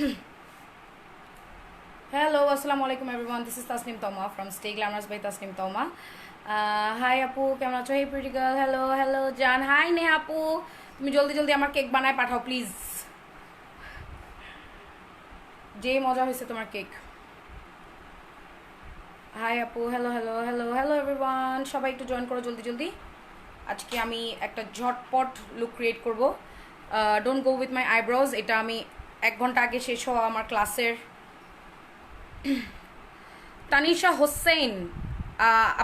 Hello, assalamu alaikum everyone. This is Tasnim Toma from Stay Glamorous by Tasnim Toma. Hi আপু, কেমন আছো? Hey pretty girl. Hello জান. Hi Neha আপু, তুমি জলদি জলদি আমার কেক বানায় পাঠাও প্লিজ। যে মজা হয়েছে তোমার কেক। হাই আপু, হ্যালো এভরিওয়ান, সবাই একটু জয়েন করো জলদি জলদি। আজকে আমি একটা ঝটপট লুক ক্রিয়েট করব। Don't go with my eyebrows. এটা আমি 1 ঘন্টা আগে শেষ হওয়া আমার ক্লাসের। তানিশা হোসেন,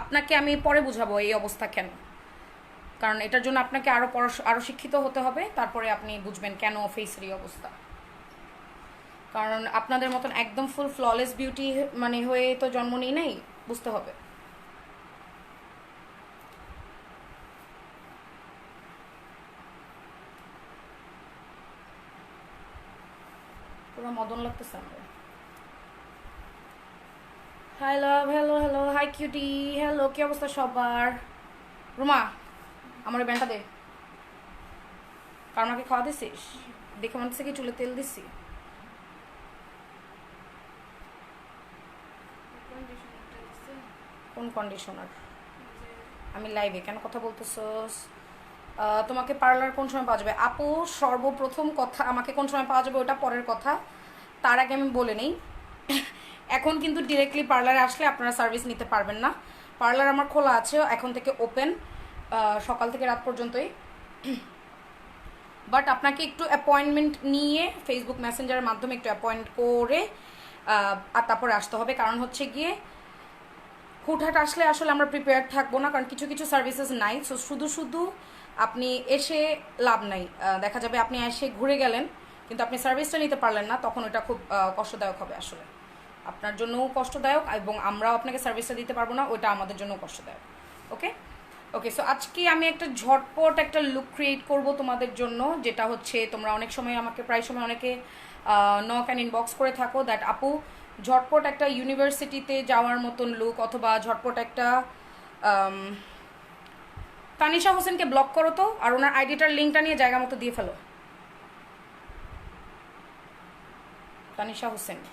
আপনাকে আমি পরে বুঝাবো এই অবস্থা কেন, কারণ এটার জন্য আপনাকে আরও শিক্ষিত হতে হবে, তারপরে আপনি বুঝবেন কেন ফেসের এই অবস্থা। কারণ আপনাদের মতন একদম ফুল ফ্ললেস বিউটি মানে হয়ে তো জন্ম নেই নাই, বুঝতে হবে। পুরো মদন লাগতেছে আমার। হাই লাভ, হ্যালো হাই কিউটি, হ্যালো, কি অবস্থা সবার? রুমা, আমার ওই ব্যান্ডটা দে। কারমাকে খাওয়া দিছিস? দেখে মনে হচ্ছে কি চুলে তেল দিছি। কোন কন্ডিশনার? আমি লাইভে কেন কথা বলতেছস? তোমাকে পার্লার কোন সময় পাওয়া যাবে? আপু, সর্বপ্রথম কথা, আমাকে কোন সময় পাওয়া যাবে ওটা পরের কথা। তার আগে আমি বলে নেই, এখন কিন্তু ডিরেক্টলি পার্লারে আসলে আপনারা সার্ভিস নিতে পারবেন না। পার্লার আমার খোলা আছে, এখন থেকে ওপেন, সকাল থেকে রাত পর্যন্তই। বাট আপনাকে একটু অ্যাপয়েন্টমেন্ট নিয়ে ফেসবুক মেসেঞ্জারের মাধ্যমে একটু অ্যাপয়েন্ট করে আর তারপরে আসতে হবে। কারণ হচ্ছে গিয়ে হুটহাট আসলে আসলে আমরা প্রিপেয়ার থাকবো না, কারণ কিছু কিছু সার্ভিসেস নাই। সো শুধু আপনি এসে লাভ নাই। দেখা যাবে আপনি এসে ঘুরে গেলেন কিন্তু আপনি সার্ভিসটা নিতে পারলেন না, তখন ওটা খুব কষ্টদায়ক হবে। আসলে আপনার জন্যও কষ্টদায়ক এবং আমরাও আপনাকে সার্ভিসটা দিতে পারবো না, ওটা আমাদের জন্যও কষ্টদায়ক। ওকে সো আজকে আমি একটা ঝটপট একটা লুক ক্রিয়েট করব তোমাদের জন্য, যেটা হচ্ছে তোমরা অনেক সময় আমাকে প্রায় সময় অনেকে নক অ্যান্ড ইনবক্স করে থাকো দ্যাট আপু ঝটপট একটা ইউনিভার্সিটিতে যাওয়ার মতন লুক, অথবা ঝটপট একটা তানিশা হোসেনকে ব্লক করো তো, আর ওনার আইডিটার লিঙ্কটা নিয়ে জায়গা মতো দিয়ে ফেলো।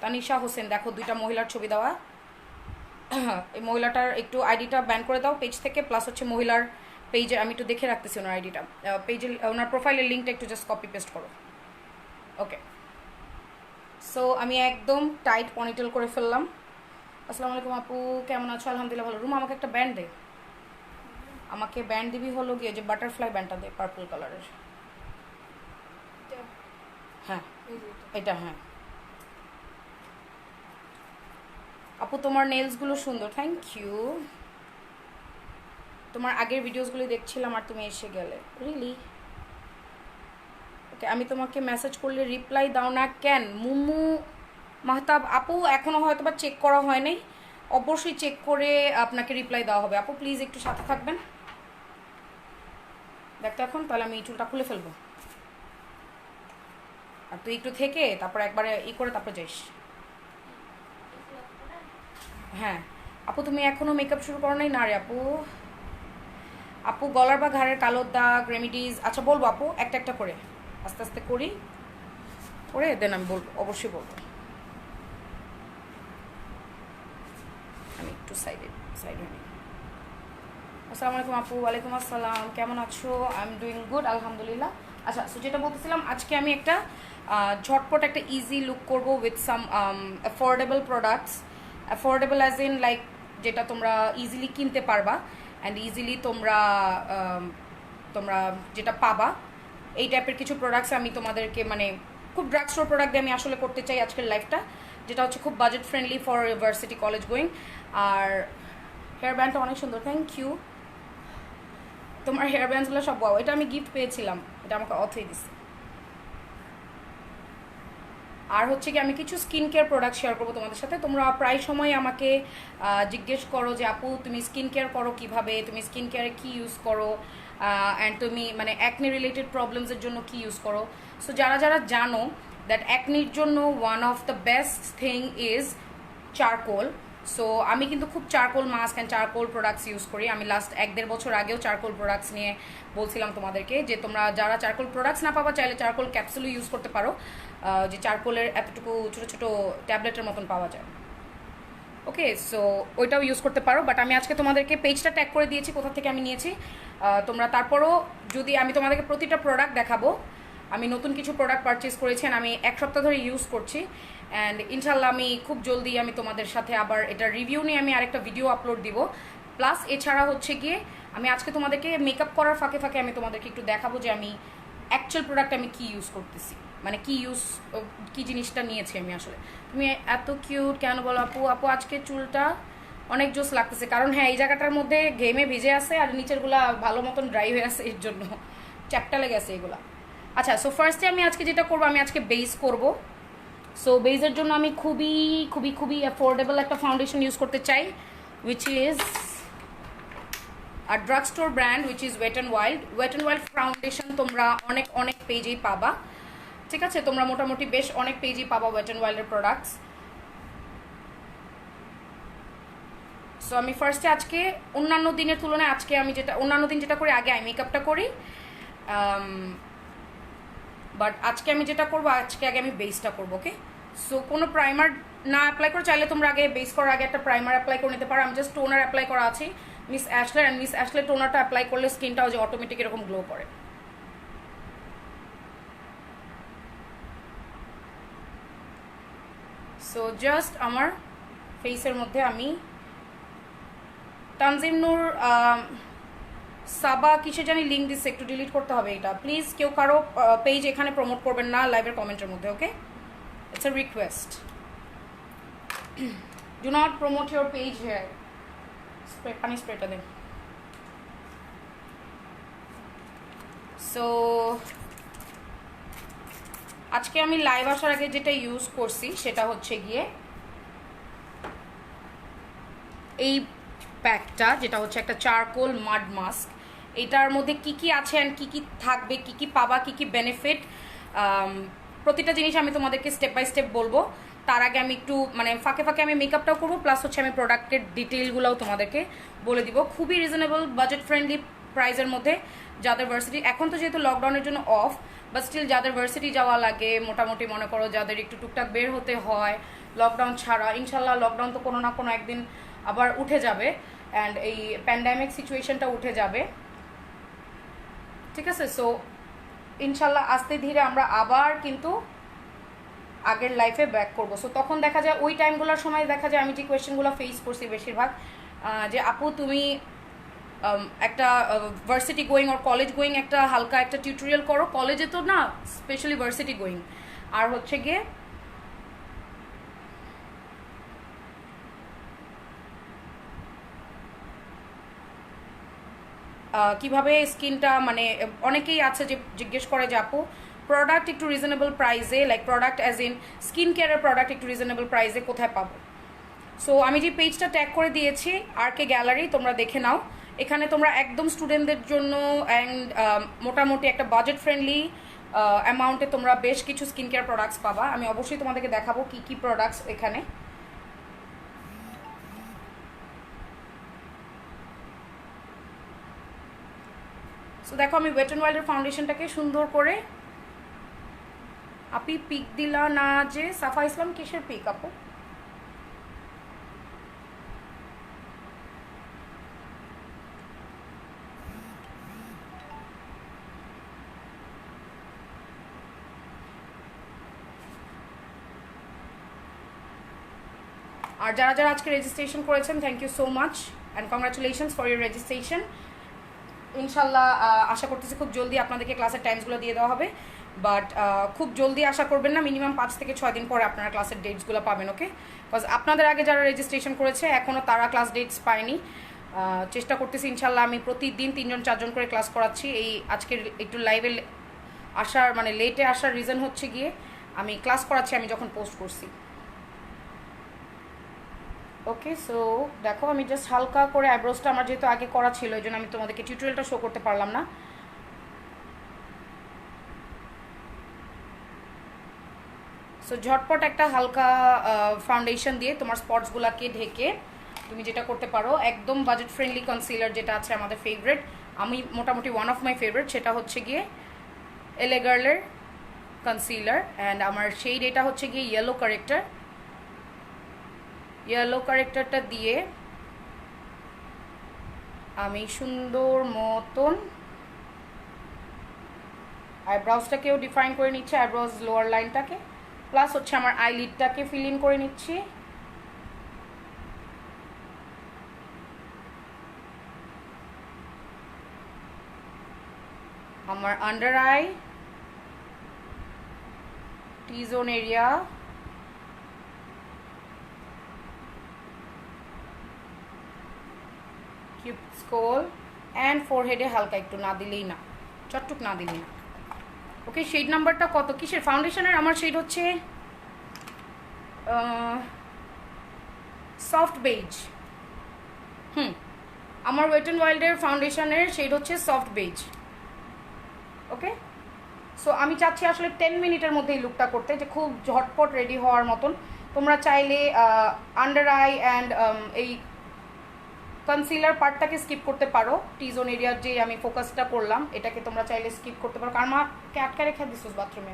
তানিশা হোসেন দেখো, 2টা মহিলার ছবি দেওয়া। এই মহিলাটার একটু আইডিটা ব্যান করে দাও পেজ থেকে, প্লাস হচ্ছে মহিলার পেজে আমি একটু দেখে রাখতেছি ওনার আইডিটা, পেজে ওনার প্রোফাইলের লিঙ্কটা একটু জাস্ট কপি পেস্ট করো। ওকে সো আমি একদম টাইট পনিটেল করে ফেললাম। আসসালামু আলাইকুম আপু, কেমন আছো? আলহামদুলিল্লাহ ভালো। রুম, আমাকে একটা ব্যান্ড দে। আমাকে ব্যান্ড দিবি হলো গিয়ে যে বাটারফ্লাই ব্যান্ডটা দে, পার্পল কালারের। হ্যাঁ এটা, হ্যাঁ আপু তোমার নেলসগুলো সুন্দর, থ্যাংক ইউ। তোমার আগের ভিডিওসগুলো দেখছিলাম আর তুমি এসে গেলে, রিয়েলি? ওকে, আমি তোমাকে মেসেজ করলে রিপ্লাই দাও না কেন? মুমু মাহতাব আপু, এখনও হয়তো বা চেক করা হয় নাই, অবশ্যই চেক করে আপনাকে রিপ্লাই দেওয়া হবে। আপু প্লিজ একটু সাথে থাকবেন। দেখতো এখন, তাহলে আমি চুলটা খুলে ফেলবো, আর তুই একটু থেকে তারপর একবারে করে তারপর যাইস। হ্যাঁ আপু, তুমি এখনো মেকআপ শুরু করো নাই? না রে আপু। আপু গলার বা ঘাড়ের কালো দাগ রেমিডিজ, আচ্ছা বলবো আপু, একটা একটা করে আস্তে আস্তে করে দেন আমি বলবো, অবশ্যই বলবো। আমি একটু সাইডে নিই। আসসালামু আলাইকুম আপু। ওয়ালাইকুম আসসালাম, কেমন আছো? আই এম ডুইং গুড, আলহামদুলিল্লাহ। আচ্ছা সো যেটা বলতেছিলাম, আজকে আমি একটা ঝটপট একটা ইজি লুক করব with some affordable products. Affordable as in like যেটা তোমরা ইজিলি কিনতে পারবা অ্যান্ড ইজিলি তোমরা যেটা পাবা, এই টাইপের কিছু প্রোডাক্টস আমি তোমাদেরকে মানে খুব ড্রাগ স্টোর প্রোডাক্ট দিয়ে আমি আসলে করতে চাই আজকের লাইফটা, যেটা হচ্ছে খুব budget friendly for university college going. আর হেয়ার ব্যান্ডটা অনেক সুন্দর, থ্যাংক ইউ। তোমার হেয়ার ব্যান্ডসগুলো সব ওয়াও, এটা আমি গিফট পেয়েছিলাম, এটা আমাকে অথই দিচ্ছে। আর হচ্ছে কি আমি কিছু স্কিন কেয়ার প্রোডাক্ট শেয়ার করবো তোমাদের সাথে। তোমরা প্রায় সময় আমাকে জিজ্ঞেস করো যে আপু তুমি স্কিন কেয়ার করো কিভাবে, তুমি স্কিন কেয়ারে কী ইউজ করো, অ্যান্ড তুমি মানে অ্যাকনি রিলেটেড প্রবলেমসের জন্য কী ইউজ করো। সো যারা জানো দ্যাট অ্যাকনির জন্য one of the best thing is charcoal. So আমি কিন্তু খুব charcoal mask and charcoal products use করি। আমি লাস্ট 1-1.5 বছর আগেও চারকোল প্রোডাক্টস নিয়ে বলছিলাম তোমাদেরকে যে তোমরা যারা চারকোল প্রোডাক্টস না পাবা চাইলে চারকোল ক্যাপসুলও ইউজ করতে পারো, যে চারকোলের এতটুকু ছোটো ছোটো ট্যাবলেটের মতন পাওয়া যায়। ওকে, সো ওইটাও ইউজ করতে পারো। বাট আমি আজকে তোমাদেরকে পেজটা ট্যাগ করে দিয়েছি কোথা থেকে আমি নিয়েছি। তোমরা তারপরও যদি আমি তোমাদেরকে প্রতিটা প্রোডাক্ট দেখাবো, আমি নতুন কিছু প্রোডাক্ট পারচেস করেছি, আমি 1 সপ্তাহ ধরে ইউজ করছি। অ্যান্ড ইনশাল্লাহ আমি খুব জলদি আমি তোমাদের সাথে আবার এটা রিভিউ নিয়ে আমি আরেকটা ভিডিও আপলোড দিব। প্লাস এছাড়া হচ্ছে গিয়ে আমি আজকে তোমাদেরকে মেকআপ করার ফাঁকে ফাঁকে আমি তোমাদেরকে একটু দেখাবো যে আমি অ্যাকচুয়াল প্রোডাক্ট আমি কি ইউজ করতেছি, মানে কি জিনিসটা নিয়েছি আমি আসলে। তুমি এত কিউট কেন বলো আপু? আপু আজকে চুলটা অনেক জোস লাগতেছে, কারণ হ্যাঁ এই জায়গাটার মধ্যে ঘেমে ভিজে আছে আর নিচেরগুলা ভালো মতন ড্রাই হয়ে আছে, এর জন্য চ্যাপটা লেগে আছে এগুলা। আচ্ছা, সো ফার্স্টে আমি আজকে যেটা করবো, আমি আজকে বেস করব। সো বেসের জন্য আমি খুবই খুবই খুবই অ্যাফোর্ডেবল একটা ফাউন্ডেশন ইউজ করতে চাই, which is a drug store brand, which is wet and wild. Wet and wild foundation তোমরা অনেক অনেক পেজেই পাবা, ঠিক আছে? তোমরা মোটামুটি বেশ অনেক পেজেই পাবা ওয়েট অ্যান্ড ওয়াইল্ডের প্রোডাক্টস। সো আমি ফার্স্টে আজকে অন্যান্য দিনের তুলনায় আজকে আমি অন্যান্য দিন যেটা করি, আগে আই মেকআপটা করি, বাট আজকে আমি যেটা করবো, আজকে আগে আমি বেসটা করবো। ওকে, সো কোনো প্রাইমার না অ্যাপ্লাই করে চাইলে তোমরা আগে বেস করার আগে একটা প্রাইমার অ্যাপ্লাই করে নিতে পারো। আমি জাস্ট টোনার অ্যাপ্লাই করা আছে মিস অ্যাশলের, অ্যান্ড মিস অ্যাশলের টোনারটা অ্যাপ্লাই করলে স্কিনটাও যে অটোমেটিক এরকম গ্লো করে। সো জাস্ট আমার ফেসের মধ্যে আমি তানজিম নূর সাবা কিসে জানি লিঙ্ক দিচ্ছে, একটু ডিলিট করতে হবে এটা প্লিজ। কেউ কারো পেজ এখানে প্রমোট করবেন না লাইভের কমেন্টের মধ্যে, okay? It's a request, do not promote your page here. পানি স্প্রেটা দেন। সো আজকে আমি লাইভ আসার আগে যেটা ইউজ করছি সেটা হচ্ছে গিয়ে এই প্যাকটা, যেটা হচ্ছে একটা চারকোল মাড মাস্ক। এটার মধ্যে কি কি আছে অ্যান্ড কি কি থাকবে, কি কি পাবা, কি কি বেনিফিট, প্রতিটা জিনিস আমি তোমাদেরকে স্টেপ বাই স্টেপ বলবো। তার আগে আমি একটু মানে ফাঁকে ফাঁকে আমি মেকআপটাও করবো, প্লাস হচ্ছে আমি প্রোডাক্টের ডিটেইলগুলোও তোমাদেরকে বলে দিব। খুবই রিজনেবল বাজেট ফ্রেন্ডলি প্রাইসের মধ্যে, যাদের ভার্সিটি এখন তো যেহেতু লকডাউনের জন্য অফ, বাট স্টিল যাদের ভার্সিটি যাওয়া লাগে, মোটামুটি মনে করো যাদের একটু টুকটাক বের হতে হয় লকডাউন ছাড়া, ইনশাল্লাহ লকডাউন তো কোনো না কোনো একদিন আবার উঠে যাবে, অ্যান্ড এই প্যান্ডামিক সিচুয়েশনটা উঠে যাবে, ঠিক আছে? সো ইনশাল্লাহ আস্তে ধীরে আমরা আবার কিন্তু আগের লাইফে ব্যাক করবো। সো তখন দেখা যায় ওই টাইমগুলোর সময় দেখা যায় আমি যে কোয়েশ্চেনগুলো ফেস করছি বেশিরভাগ, যে আপু তুমি একটা ভার্সিটি গোয়িং ওর কলেজ গোয়িং একটা হালকা একটা টিউটোরিয়াল করো, কলেজে তো না, স্পেশালি ভার্সিটি গোয়িং। আর হচ্ছে গিয়ে কিভাবে স্কিনটা মানে অনেকেই আছে যে জিজ্ঞেস করে যে আপু প্রোডাক্ট একটু রিজনেবল প্রাইসে, like product as in skin কেয়ারের প্রোডাক্ট একটু রিজনেবল প্রাইসে কোথায় পাবো? সো আমি যে পেজটা ট্যাগ করে দিয়েছি আরকে গ্যালারি, তোমরা দেখে নাও। এখানে তোমরা একদম স্টুডেন্টদের জন্য অ্যান্ড মোটামুটি একটা বাজেট ফ্রেন্ডলি অ্যামাউন্টে তোমরা বেশ কিছু স্কিন কেয়ার প্রোডাক্টস পাবা। আমি অবশ্যই তোমাদেরকে দেখাবো কি কি প্রোডাক্টস এখানে। সো দেখো আমি ওয়েট অ্যান্ড ওয়াইল্ডের ফাউন্ডেশনটাকে সুন্দর করে, আপনি পিক দিলা না যে সাফা ইসলাম, কিসের পিক আপু? আর যারা যারা আজকে রেজিস্ট্রেশন করেছেন, thank you so much and congratulations for your registration. ইনশাল্লাহ আশা করতেছি খুব জলদি আপনাদেরকে ক্লাসের টাইমসগুলো দিয়ে দেওয়া হবে, বাট খুব জলদি আশা করবেন না, মিনিমাম 5 থেকে 6 দিন পরে আপনারা ক্লাসের ডেটসগুলো পাবেন, ওকে? বিকজ আপনাদের আগে যারা রেজিস্ট্রেশন করেছে এখনও তারা ক্লাস ডেটস পায়নি। চেষ্টা করতেছি ইনশাল্লাহ, আমি প্রতিদিন 3-4 করে ক্লাস করাচ্ছি। এই আজকের একটু লাইভে আসার মানে লেটে আসার রিজন হচ্ছে গিয়ে আমি ক্লাস করাচ্ছি আমি যখন পোস্ট করছি, ওকে? সো দেখো আমি জাস্ট হালকা করে আইব্রোসটা আমার যেহেতু আগে করা ছিল এই জন্য আমি তোমাদেরকে টিউটোরিয়ালটা শো করতে পারলাম না। সো ঝটপট একটা হালকা ফাউন্ডেশন দিয়ে তোমার স্পটসগুলোকে ঢেকে তুমি যেটা করতে পারো, একদম বাজেট ফ্রেন্ডলি কনসিলার যেটা আছে আমাদের ফেভারিট, আমি মোটামুটি ওয়ান অফ মাই ফেভারিট, সেটা হচ্ছে গিয়ে এলএ গার্লের কনসিলার। অ্যান্ড আমার শেড এটা হচ্ছে গিয়ে ইয়েলো কারেক্টার। ইয়েলো কারেক্টারটা দিয়ে আমি সুন্দর মতন আইব্রাউজটাকেও ডিফাইন করে নিচ্ছি, আইব্রাউজ লোয়ার লাইনটাকে, প্লাস হচ্ছে আমার আইলিডটাকে ফিল ইন করে নিচ্ছি। আমার under eye, T zone area, cupid স্কোল অ্যান্ড ফোরহেডে হালকা একটু, না দিলেই না, চটটুক না দিলেই না। ওকে, শেড নাম্বারটা কত কিসের ফাউন্ডেশনের? আমার শেড হচ্ছে সফট বেজ। আমার ওয়েট অ্যান্ড ওয়াইল্ডের ফাউন্ডেশনের শেড হচ্ছে সফট বেজ। ওকে, সো আমি চাচ্ছি আসলে 10 মিনিটের মধ্যে এই লুকটা করতে, যে খুব ঝটপট রেডি হওয়ার মতন। তোমরা চাইলে আন্ডার আই অ্যান্ড এই কনসিলার পার্টটাকে স্কিপ করতে পারো, টি জোন এরিয়ার যে আমি ফোকাসটা করলাম এটাকে তোমরা চাইলে স্কিপ করতে পারো। কার মাকে আটকা রেখে দিছিস বাথরুমে?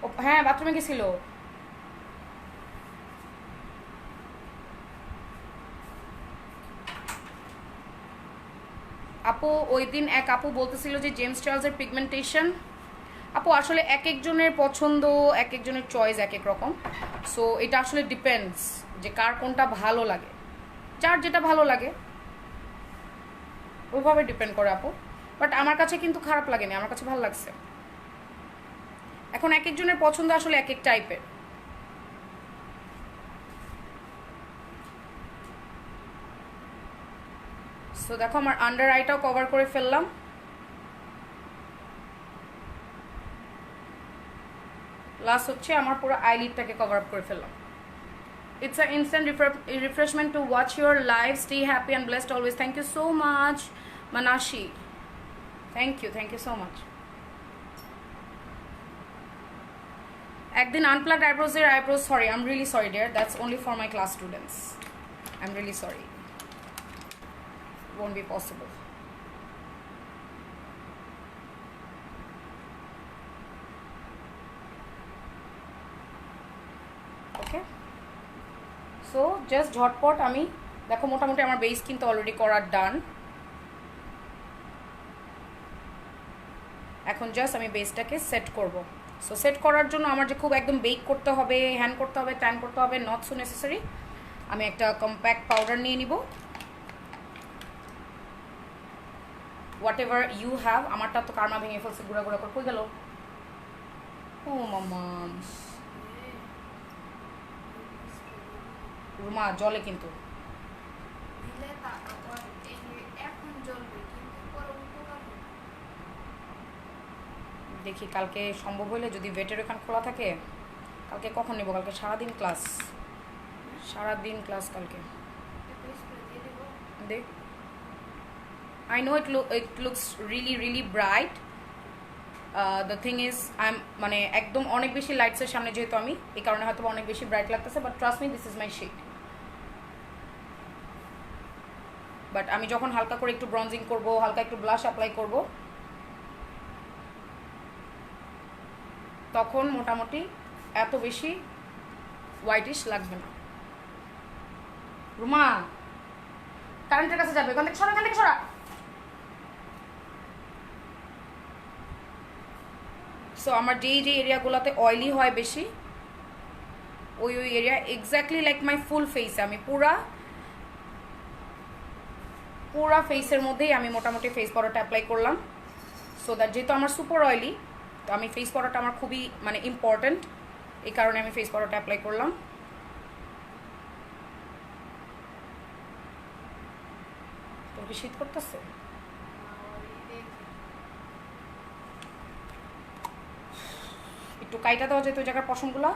ও হ্যাঁ, বাথরুমে গেছিল। আপু ওই দিন এক আপু বলতেছিল যে জেমস চার্লসের পিগমেন্টেশন, আপু আসলে এক একজনের পছন্দ, এক একজনের চয়েস এক এক রকম। সো এটা আসলে ডিপেন্ডস যে কার কোনটা ভালো লাগে, যার যেটা ভালো লাগে ওইভাবে ডিপেন্ড করে আপু। বাট আমার কাছে কিন্তু খারাপ লাগেনি, আমার কাছে ভালো লাগছে। এখন এক একজনের পছন্দ আসলে এক এক টাইপের। সো দেখো আমার আন্ডার আইটাও কভার করে ফেললাম, প্লাস হচ্ছে আমার পুরো আইলিডটাকে কভার আপ করে ফেললাম। It's an instant refreshment to watch your live. Stay happy and blessed always. Thank you so much, Manashi. Thank you so much. একদিন unplugged eyebrows, sorry, I'm really sorry dear, that's only for my class students. I'm really sorry, won't be possible. Okay, so just ঝটপট আমি দেখো মোটামুটি আমার base কিন্তু already করার ডান। এখন just আমি বেসটাকে সেট করব। সো সেট করার জন্য আমার যে খুব একদম বেক করতে হবে, হ্যান্ড করতে হবে, ট্যান করতে হবে, নট সো নেসেসারি। আমি একটা কম্প্যাক্ট পাউডার নিয়ে নিব, হোয়াট এভার ইউ হ্যাভ। আমারটা তো কারমা ভেঙে ফেলছে, গুঁড়া গুঁড়া করে কই গেল? ও মামা রুমা জলে কিন্তু দেখি কালকে সম্ভব হইলে, যদি ভেটের ওখান খোলা থাকে কালকে কখন নেব? কালকে সারাদিন ক্লাস, কালকে দেখ। I know it looks really bright. The thing is মানে একদম অনেক বেশি লাইটসের সামনে যেহেতু আমি, এই কারণে হয়তো অনেক বেশি ব্রাইট লাগতেছে, but trust me, this is my shade. But আমি যখন হালকা করে একটু ব্রঞ্জিং করব, হালকা একটু ব্লাশ অ্যাপ্লাই করব, তখন মোটামুটি এত বেশি হোয়াইটিশ লাগবে না। রুমা কারেন্টের কাছে যাবে, এখান থেকে সরা। সো আমার যেই এরিয়াগুলোতে অয়েলি হয় বেশি, ওই এরিয়া এক্স্যাক্টলি লাইক মাই ফুল ফেসে আমি পুরা ফেসের মধ্যেই আমি মোটামুটি ফেস পাউডারটা অ্যাপ্লাই করলাম। সো দ্যাট যেহেতু আমার সুপার অয়েলি, তো আমি ফেস পাউডারটা আমার খুবই মানে ইম্পর্ট্যান্ট, এই কারণে আমি ফেস পাউডারটা অ্যাপ্লাই করলাম। তোর কি শীত করতেছে? একটু কাইটা দেওয়া যেত ওই জায়গার পশমগুলো।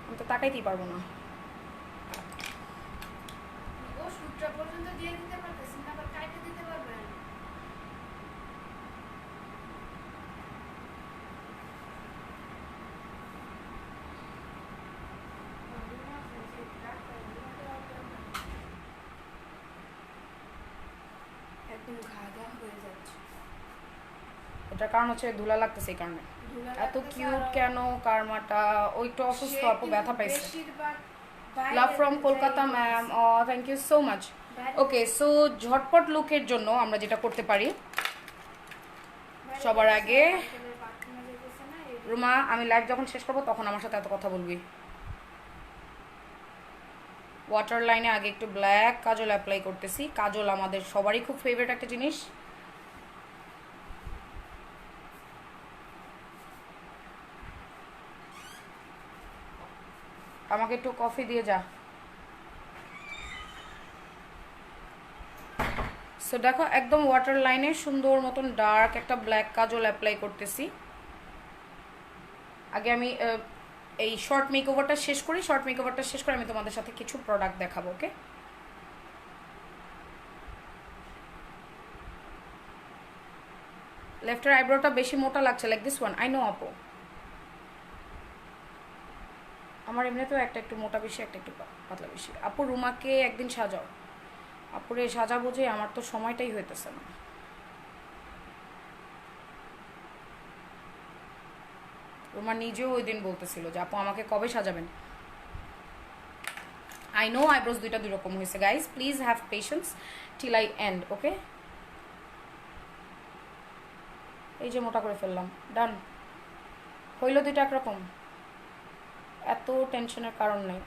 আমি তো তাকাইতেই পারবো না। এটার কারণ হচ্ছে ধুলা লাগতেছে, এই কারণে। এত কিউট কেন কারমাটা? ওই একটু অসুস্থ আপু, ব্যথা পাইছে। Love from Kolkata ma'am, thank you so much. Okay, so ঝটপট লুকের জন্য আমরা যেটা করতে পারি, সবার আগে রুমা আমি লাইভ যখন শেষ করবো তখন আমার সাথে এত কথা বলবি। ওয়াটার লাইনে আগে একটু ব্ল্যাক কাজল অ্যাপ্লাই করতেছি। কাজল আমাদের সবারই খুব ফেভারিট একটা জিনিস। আমাকে একটু কফি দিয়ে যা। সো দেখো একদম ওয়াটার লাইনে সুন্দর মতন ডার্ক একটা ব্ল্যাক কাজল অ্যাপ্লাই করতেছি। আগে আমি এই শর্ট মেকওভারটা শেষ করি। শর্ট মেকওভারটা শেষ করে আমি তোমাদের সাথে কিছু প্রোডাক্ট দেখাবো। ওকে, লেফটের আইব্রোটা বেশি মোটা লাগছে, like this one. I know আপু, আমার এমনিতেও একটা একটু মোটা বেশি, একটা একটু পাতলা বেশি। আপু রুমাকে একদিন সাজাও। আপুরে সাজাবো যে, আমার তো সময়টাই হইতেছে না। রুমা নিজেও ওই দিন বলতেছিল যে আপু আমাকে কবে সাজাবেন। আই নো আইব্রোজ দুইটা দুই রকম হয়েছে guys, please have patience till I end. Okay, এই যে মোটা করে ফেললাম, ডান হইল দুইটা একরকম, এত টেনশনের কারণ নেই।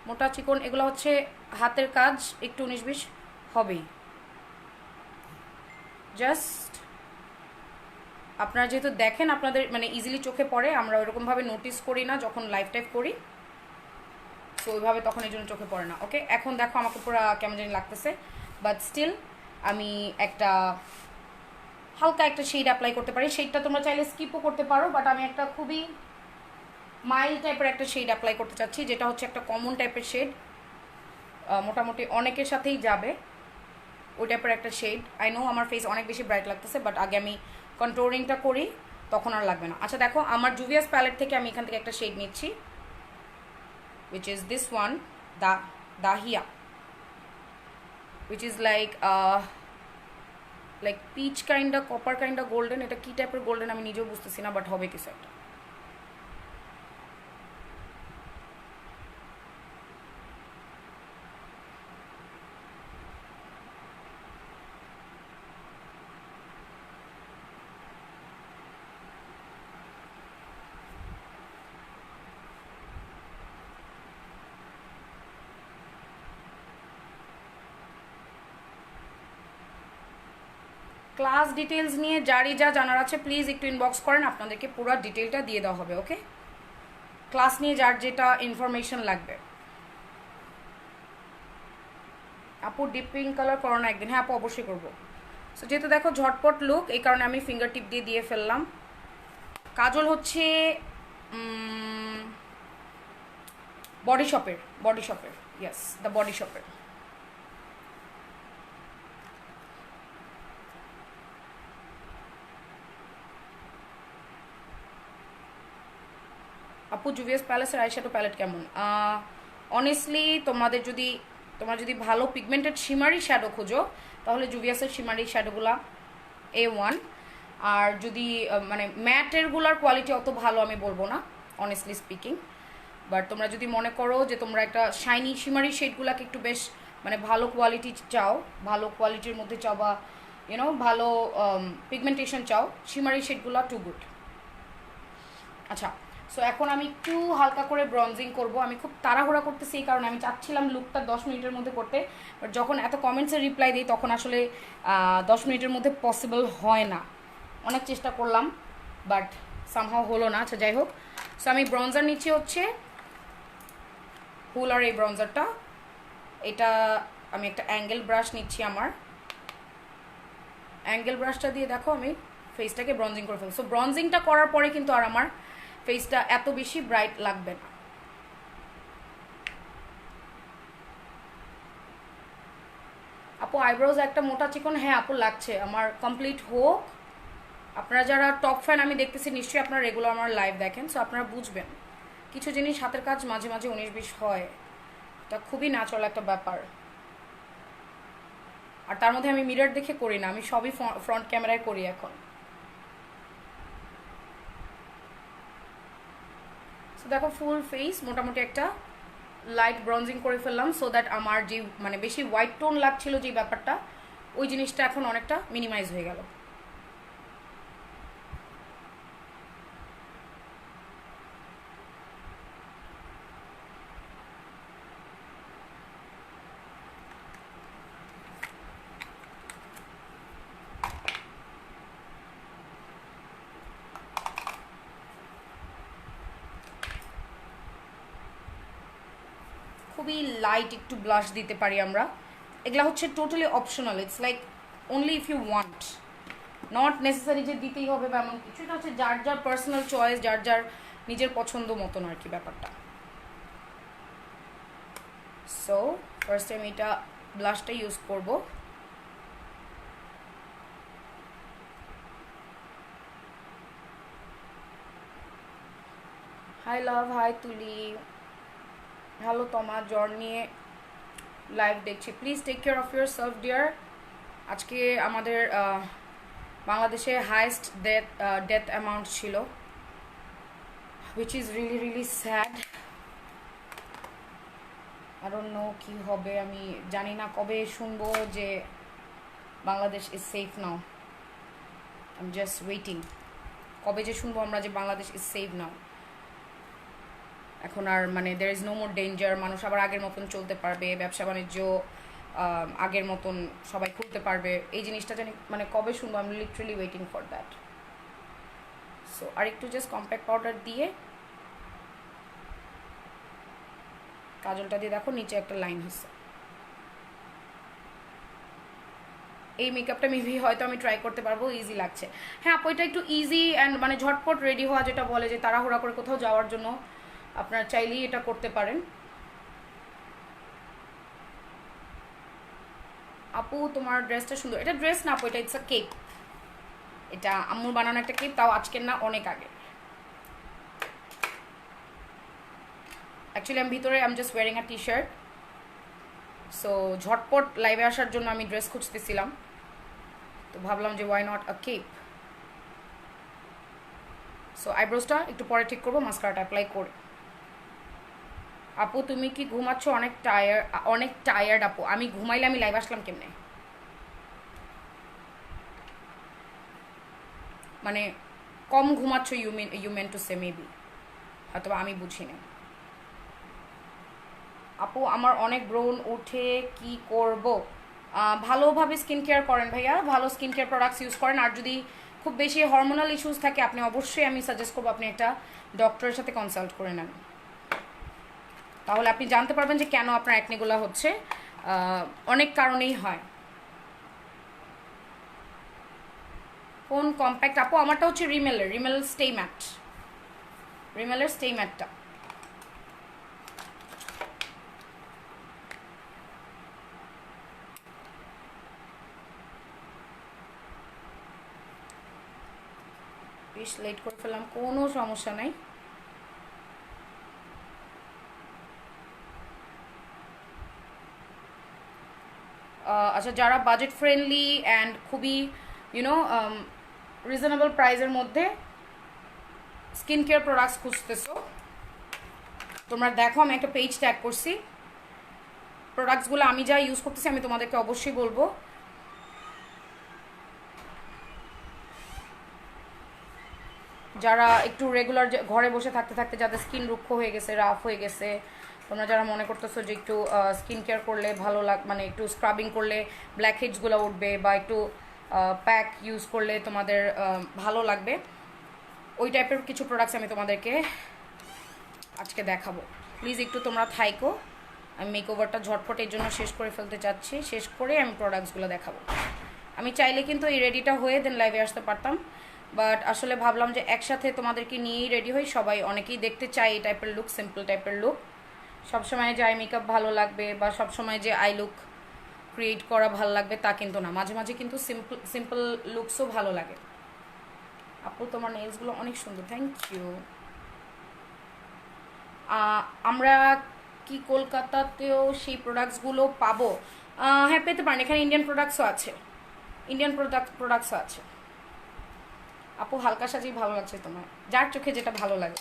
মোটা চিকন এগুলো হচ্ছে হাতের কাজ, একটু 19-20 হবেই। জাস্ট আপনারা যেহেতু দেখেন, আপনাদের মানে ইজিলি চোখে পড়ে, আমরা ওইরকমভাবে নোটিস করি না যখন লাইভ টাইপ করি, তো ওইভাবে তখন এই জন্য চোখে পড়ে না। ওকে, এখন দেখো আমাকে পুরো কেমন জানি লাগতেছে, বাট স্টিল আমি একটা হালকা একটা শেড অ্যাপ্লাই করতে পারি। শেডটা তোমরা চাইলে স্কিপও করতে পারো, বাট আমি একটা খুবই মাইল্ড টাইপের একটা শেড অ্যাপ্লাই করতে চাচ্ছি, যেটা হচ্ছে একটা কমন টাইপের শেড, মোটামুটি অনেকের সাথেই যাবে ওই টাইপের একটা শেড। আই নো আমার ফেস অনেক বেশি ব্রাইট লাগতেছে, বাট আগে আমি কন্ট্রোলিংটা করি, তখন আর লাগবে না। আচ্ছা দেখো, আমার জুভিয়াস প্যালেট থেকে আমি এখান থেকে একটা শেড নিচ্ছি, which is this one, Dahia, which is like peach kind of copper kind of golden. এটা কি টাইপের গোল্ডেন আমি নিজেও বুঝতেছি না, বাট হবে কিছু একটা। ক্লাস ডিটেলস নিয়ে যারই যা জানার আছে প্লিজ একটু ইনবক্স করেন, আপনাদেরকে পুরো ডিটেলটা দিয়ে দেওয়া হবে। ওকে, ক্লাস নিয়ে যার যেটা ইনফরমেশন লাগবে। আপু ডিপ পিঙ্ক কালার করো না একদিন? হ্যাঁ আপু, অবশ্যই করবো। সো যেহেতু দেখো ঝটপট লুক, এই কারণে আমি ফিঙ্গার টিপ দিয়ে ফেললাম। কাজল হচ্ছে বডি শপের, ইয়েস দ্য বডি শপের। আপু জুভিয়াস প্যালেসের আইশ্যাডো প্যালেট কেমন? অনেস্টলি তোমরা যদি ভালো পিগমেন্টেড শিমারি শ্যাডো খোঁজো, তাহলে জুভিয়াসের শিমারি শ্যাডোগুলা A1। আর যদি মানে ম্যাটেরগুলার কোয়ালিটি অত ভালো আমি বলবো না অনেস্টলি স্পিকিং, বাট তোমরা যদি মনে করো যে তোমরা একটা শাইনি শিমারি শেডগুলাকে একটু বেশ মানে ভালো কোয়ালিটি চাও, ভালো কোয়ালিটির মধ্যে চাও, বা ইউনো ভালো পিগমেন্টেশন চাও, শিমারি শেডগুলা টু গুড। আচ্ছা, সো এখন আমি একটু হালকা করে ব্রঞ্জিং করব। আমি খুব তাড়াহুড়া করতেছি, এই কারণে আমি চাচ্ছিলাম লুকটা 10 মিনিটের মধ্যে করতে, বাট যখন এত কমেন্টসের রিপ্লাই দিই তখন আসলে 10 মিনিটের মধ্যে পসিবল হয় না। অনেক চেষ্টা করলাম, বাট সামহাও হলো না। আচ্ছা যাই হোক, সো আমি ব্রঞ্জার নিচ্ছি হচ্ছে হুলার এই ব্রঞ্জারটা। এটা আমি একটা অ্যাঙ্গেল ব্রাশ নিচ্ছি। আমার অ্যাঙ্গেল ব্রাশটা দিয়ে দেখো আমি ফেসটাকে ব্রঞ্জিং করে ফেলছি। সো ব্রঞ্জিংটা করার পরে কিন্তু আর আমার ফেসটা এত বেশি ব্রাইট লাগবে না। আপু আইব্রোজ একটা মোটা চিকন? হ্যাঁ আপু লাগছে, আমার কমপ্লিট হোক। আপনারা যারা টপ ফ্যান আমি দেখতেছি, নিশ্চয়ই আপনারা রেগুলার আমার লাইভ দেখেন, সো আপনারা বুঝবেন কিছু জিনিস হাতের কাজ মাঝে মাঝে 19-20 হয়, এটা খুবই ন্যাচারাল একটা ব্যাপার। আর তার মধ্যে আমি মিরর দেখে করি না, আমি সবই ফ্রন্ট ক্যামেরায় করি এখন। সো দেখো ফুল ফেস মোটামুটি একটা লাইট ব্রঞ্জিং করে ফেললাম, সো দ্যাট আমার যে মানে বেশি হোয়াইট টোন লাগছিল যে ব্যাপারটা, ওই জিনিসটা এখন অনেকটা মিনিমাইজ হয়ে গেল। খুবই লাইট একটু ব্লাশ দিতে পারি আমরা, এগুলা হচ্ছে totally optional, it's like only if you want, not necessary যে দিতেই হবে বা এমন কিছু। এটা হচ্ছে যার যার পার্সোনাল চয়েস, যার যার নিজের পছন্দ মতন আর কি ব্যাপারটা। সো ফার্স্ট টাইম এটা ব্লাশটা ইউজ করব। Hi love, hi Tuli, hello Toma, জ্বর নিয়ে লাইভ দেখছি, please take care of yourself dear. আজকে আমাদের বাংলাদেশে হাইয়েস্ট ডেথ অ্যামাউন্ট ছিল, which is really really sad. I don't know কি হবে, আমি জানি না কবে শুনবো যে Bangladesh is safe now. I'm just waiting, কবে যে শুনবো আমরা যে বাংলাদেশ is safe now. এখন আর মানে there is no more danger, মানুষ আবার আগের মতন চলতে পারবে, ব্যবসা বাণিজ্য আগের মতন সবাই করতে পারবে, এই জিনিসটা জানি মানে কবে শুনবো। I'm literally waiting for that. So আর একটু জাস্ট কম্প্যাক্ট পাউডার দিয়ে কাজলটা দিয়ে দেখো নিচে একটা লাইন হচ্ছে। এই মেকআপটা মেবি হয়তো আমি ট্রাই করতে পারবো, ইজি লাগছে। হ্যাঁ আপু এটা একটু ইজি অ্যান্ড মানে ঝটপট রেডি হওয়া, যেটা বলে যে তাড়াহুড়া করে কোথাও যাওয়ার জন্য আপনারা চাইলেই এটা করতে পারেন। আপু তোমার ড্রেসটা সুন্দর। এটা ড্রেস না আপু, এটা ইটস আ কেক, এটা আম্মুর বানানো একটা কেক, তাও আজকের না অনেক আগে। অ্যাকচুয়ালি আমি ভিতরে I am just wearing a T-shirt, so ঝটপট লাইভে আসার জন্য আমি ড্রেস খুঁজতেছিলাম, তো ভাবলাম যে why not a cake. So আইব্রোসটা একটু পরে ঠিক করবো মাস্কারাটা অ্যাপ্লাই করে। আপু তুমি কি ঘুমাচ্ছ? অনেক টায়ার্ড আপু। আমি ঘুমাইলে আমি লাইভ আসলাম কেমনে? মানে কম ঘুমাচ্ছ you mean to say maybe, হয়তো আমি বুঝি না। আপু আমার অনেক ব্রণ উঠে, কি করব? ভালোভাবে স্কিন কেয়ার করেন ভাইয়া, ভালো স্কিন কেয়ার প্রোডাক্টস ইউজ করেন। আর যদি খুব বেশি হরমোনাল ইস্যুস থাকে আপনি অবশ্যই আমি সাজেস্ট করবো আপনি একটা ডক্টরের সাথে কনসাল্ট করে নেন, তাহলে আপনি জানতে পারবেন যে কেন আপনার অ্যাকনিগুলো হচ্ছে। অনেক কারণেই হয়। কোন কম্প্যাক্ট আপু? আমারটা হচ্ছে রিমেল স্টে ম্যাট, রিমেলের স্টে ম্যাটটা। বেশ লেট করে ফেললাম, কোনো সমস্যা নাই। আচ্ছা যারা বাজেট ফ্রেন্ডলি অ্যান্ড খুবই ইউনো রিজনেবল প্রাইসের মধ্যে স্কিন কেয়ার প্রোডাক্টস খুঁজতেছো, তোমরা দেখো আমি একটা পেজ ট্যাগ করছি, প্রোডাক্টসগুলো আমি যা ইউজ করতেছি আমি তোমাদেরকে অবশ্যই বলবো। যারা একটু রেগুলার ঘরে বসে থাকতে থাকতে যাদের স্কিন রুক্ষ হয়ে গেছে, রাফ হয়ে গেছে, তোমরা যারা মনে করতেছো যে একটু স্কিন কেয়ার করলে ভালো মানে একটু স্ক্রাবিং করলে ব্ল্যাক হেডসগুলো উঠবে বা একটু প্যাক ইউজ করলে তোমাদের ভালো লাগবে, ওই টাইপের কিছু প্রোডাক্টস আমি তোমাদেরকে আজকে দেখাবো। প্লিজ একটু তোমরা থাইকো, আমি মেকওভারটা ঝটপট এর জন্য শেষ করে ফেলতে চাচ্ছি, শেষ করে আমি প্রোডাক্টসগুলো দেখাবো। আমি চাইলে কিন্তু এই রেডিটা হয়ে দেন লাইভে আসতে পারতাম, বাট আসলে ভাবলাম যে একসাথে তোমাদেরকে নিয়েই রেডি হই, সবাই অনেকেই দেখতে চাই এই টাইপের লুক, সিম্পল টাইপের লুক। সবসময় যে আই মেকআপ ভালো লাগবে বা সবসময় যে আই লুক ক্রিয়েট করা ভালো লাগবে তা কিন্তু না, মাঝে মাঝে কিন্তু সিম্পল লুকসও ভালো লাগে। আপু তোমার নেলসগুলো অনেক সুন্দর, থ্যাংক ইউ। আমরা কি কলকাতাতেও সেই প্রোডাক্টসগুলো পাবো? হ্যাঁ পেতে পারেন, এখানে ইন্ডিয়ান প্রোডাক্টসও আছে, ইন্ডিয়ান প্রোডাক্টসও আছে। আপু হালকা সাজেই ভালো লাগছে তোমার, যার চোখে যেটা ভালো লাগে,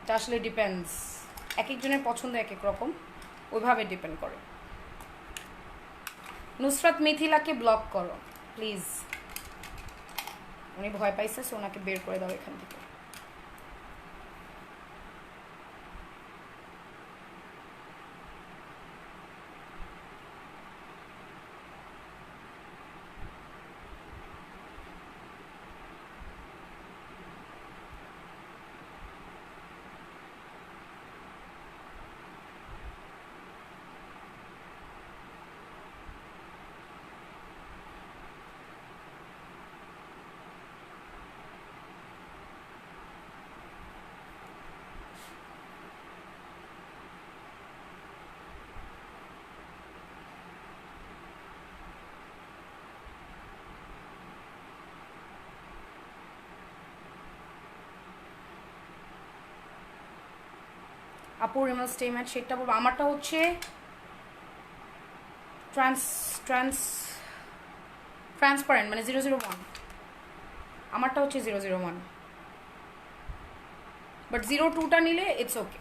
এটা আসলে ডিপেন্ডস, এক একজনের পছন্দ এক এক রকম, ওইভাবে ডিপেন্ড করে। নুসরাত মিথিলাকে ব্লক করো প্লিজ, উনি ভয় পাইছে, সো ওনাকে বের করে দাও এখান থেকে। আপু রিমেল স্টে ম্যাট সেটটা বলবো, আমারটা হচ্ছে ট্রান্সপারেন্ট মানে 001, আমারটা হচ্ছে 001, বাট 02টা নিলে ইটস ওকে।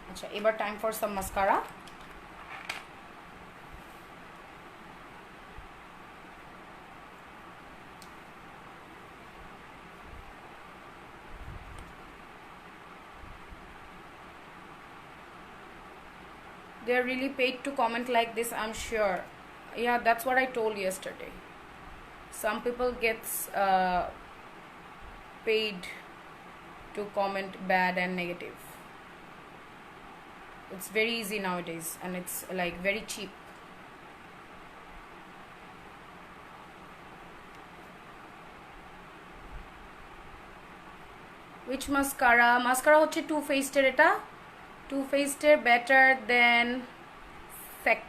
আচ্ছা এবার time for some mascara. They're really paid to comment like this, I'm sure. Yeah, that's what I told yesterday. Some people gets paid to comment bad and negative. It's very easy nowadays and it's like very cheap. Which mascara? Mascara হচ্ছে Too Faced এর, এটা Too Faced এর better than Sex।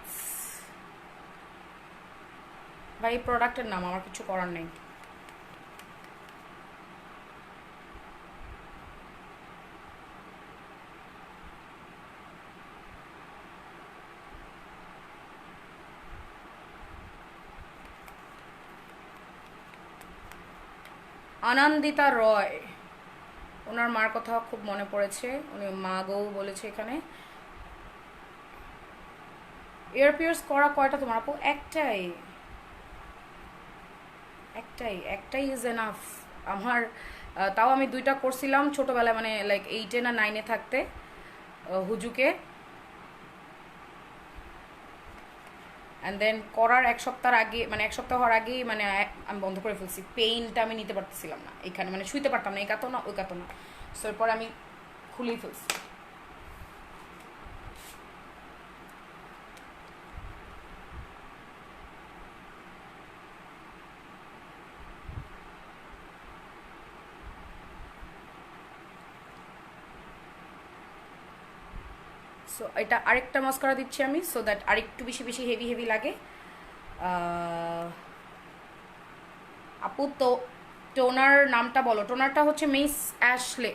ভাই প্রোডাক্টের নাম আমার কিছু করার নেই। আনন্দিতা রয়, ওনার মার কথা খুব মনে পড়েছে, উনি মা গো বলেছে এখানে। ইয়ার পিয়ার্স করা কয়টা তোমার আপু? একটাই, একটাই ইজ এনাফ আমার। তাও আমি 2টা করছিলাম ছোটোবেলায়, মানে লাইক 8-এ না 9-এ থাকতে হুজুকে, অ্যান্ড দেন করার 1 সপ্তাহ আগে, মানে 1 সপ্তাহ হওয়ার আগেই মানে আমি বন্ধ করে ফেলছি। পেইনটা আমি নিতে পারতেছিলাম না এখানে, মানে শুইতে পারতাম না, এই কাতো না ওই কাতো না, সো এরপর আমি খুলেই ফেলছি। সো এটা আরেকটা মাস্কারা দিচ্ছি আমি, সো দ্যাট আরেকটু বেশি বেশি হেভি হেভি লাগে। আপু তো টোনার নামটা বলো। টোনারটা হচ্ছে মিস অ্যাশলে,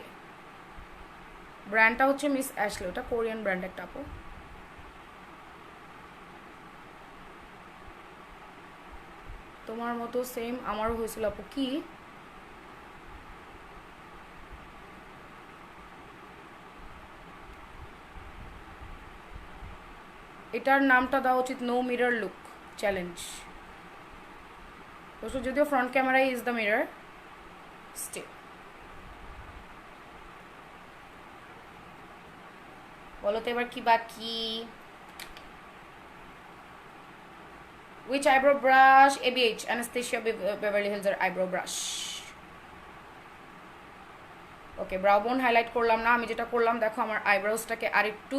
ব্র্যান্ডটা হচ্ছে মিস অ্যাশলে, ওটা কোরিয়ান ব্র্যান্ড একটা আপু। তোমার মতো সেম আমারও হয়েছিল আপু। কি এটার নামটা দেওয়া উচিত নো মিরর লুক চ্যালেঞ্জ। দোস্ত যদিও ফ্রন্ট ক্যামেরাই ইজ দ্য মিরর, স্টে। বলো তো এবার কি বাকি? Which eyebrow brush? ABH, Anastasia Beverly Hills eyebrow brush. Okay, brow বোন হাইলাইট করলাম না, আমি যেটা করলাম দেখো আমার আইব্রোসটাকে আরেকটু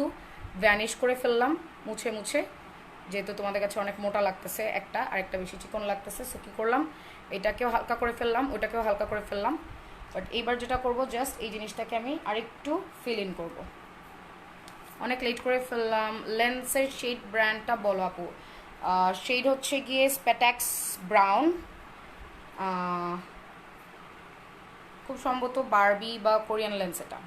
ভ্যানিশ করে ফেললাম মুছে মুছে, যেহেতু তোমাদের কাছে অনেক মোটা লাগতেছে একটা, আরেকটা বেশি চিকন লাগতেছে, সো কী করলাম এটাকেও হালকা করে ফেললাম, ওটাকেও হালকা করে ফেললাম। বাট এইবার যেটা করব জাস্ট এই জিনিসটাকে আমি আরেকটু ফিল ইন করবো। অনেক লেট করে ফেললাম। লেন্সের শেড ব্র্যান্ডটা বলো আপু। শেড হচ্ছে গিয়ে স্প্যাটাক্স ব্রাউন, খুব সম্ভবত বারবি বা কোরিয়ান লেন্স এটা।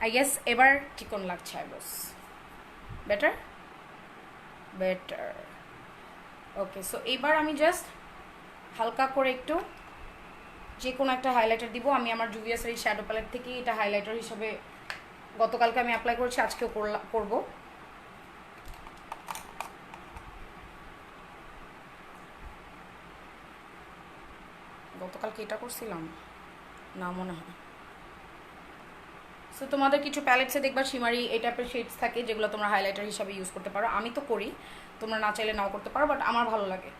আই গেস এবার চিকন লাগছে আইব্রোস, বেটার বেটার। ওকে, সো এবার আমি জাস্ট হালকা করে একটু যে কোনো একটা হাইলাইটার দিব। আমি আমার জুভিয়াসের এই শ্যাডো প্যালেট থেকে এটা হাইলাইটার হিসেবে গতকালকে আমি অ্যাপ্লাই করেছি, আজকেও করব। গতকালকে এটা করছিলাম না মনে হয়। সো তোমাদের কিছু প্যালেটসে দেখবা শিমারি এই টাইপের শেডস থাকে যেগুলো তোমরা হাইলাইটার হিসাবে ইউজ করতে পারো। আমি তো করি, তোমরা না চাইলে নাও করতে পারো, বাট আমার ভালো লাগে।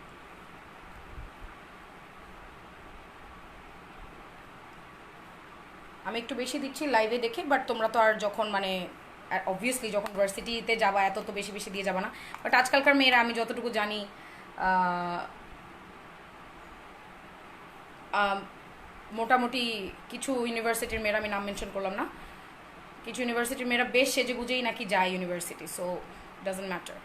আমি একটু বেশি দিচ্ছি লাইভে দেখে, বাট তোমরা তো আর যখন মানে অবভিয়াসলি যখন ভার্সিটিতে যাবা এত তো বেশি বেশি দিয়ে যাবা না। বাট আজকালকার মেয়েরা আমি যতটুকু জানি মোটামুটি কিছু ইউনিভার্সিটির মেয়েরা, আমি নাম মেনশন করলাম না, কিছু ইউনিভার্সিটির মেয়েরা বেশ সেজে গুজেই নাকি যায় university, so doesn't matter.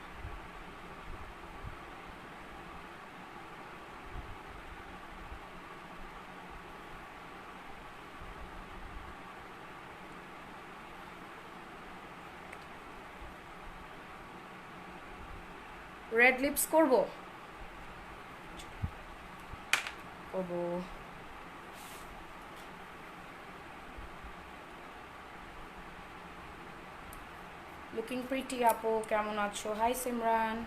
Red lips করব করব লুকিং প্রিটি আপু, কেমন আছো? হাই সিমরান।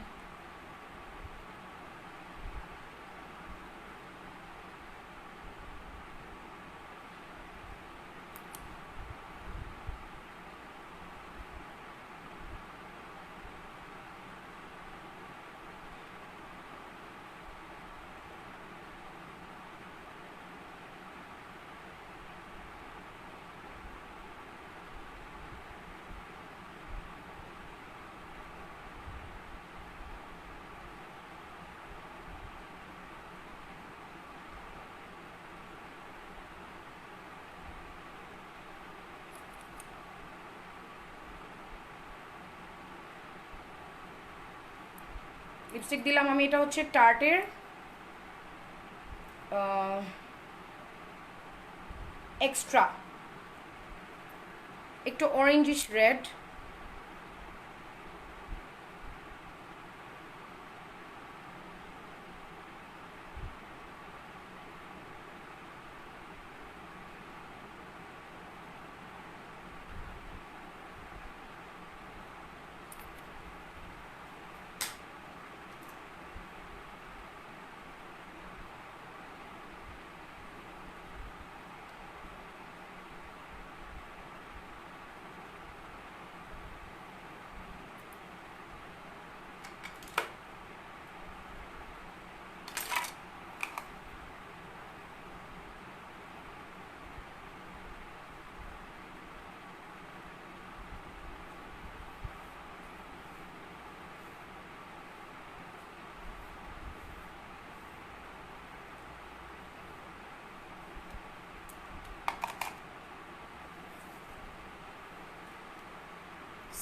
লিপস্টিক দিলাম আমি, এটা হচ্ছে টার্টের এক্সট্রা, একটু orangish red.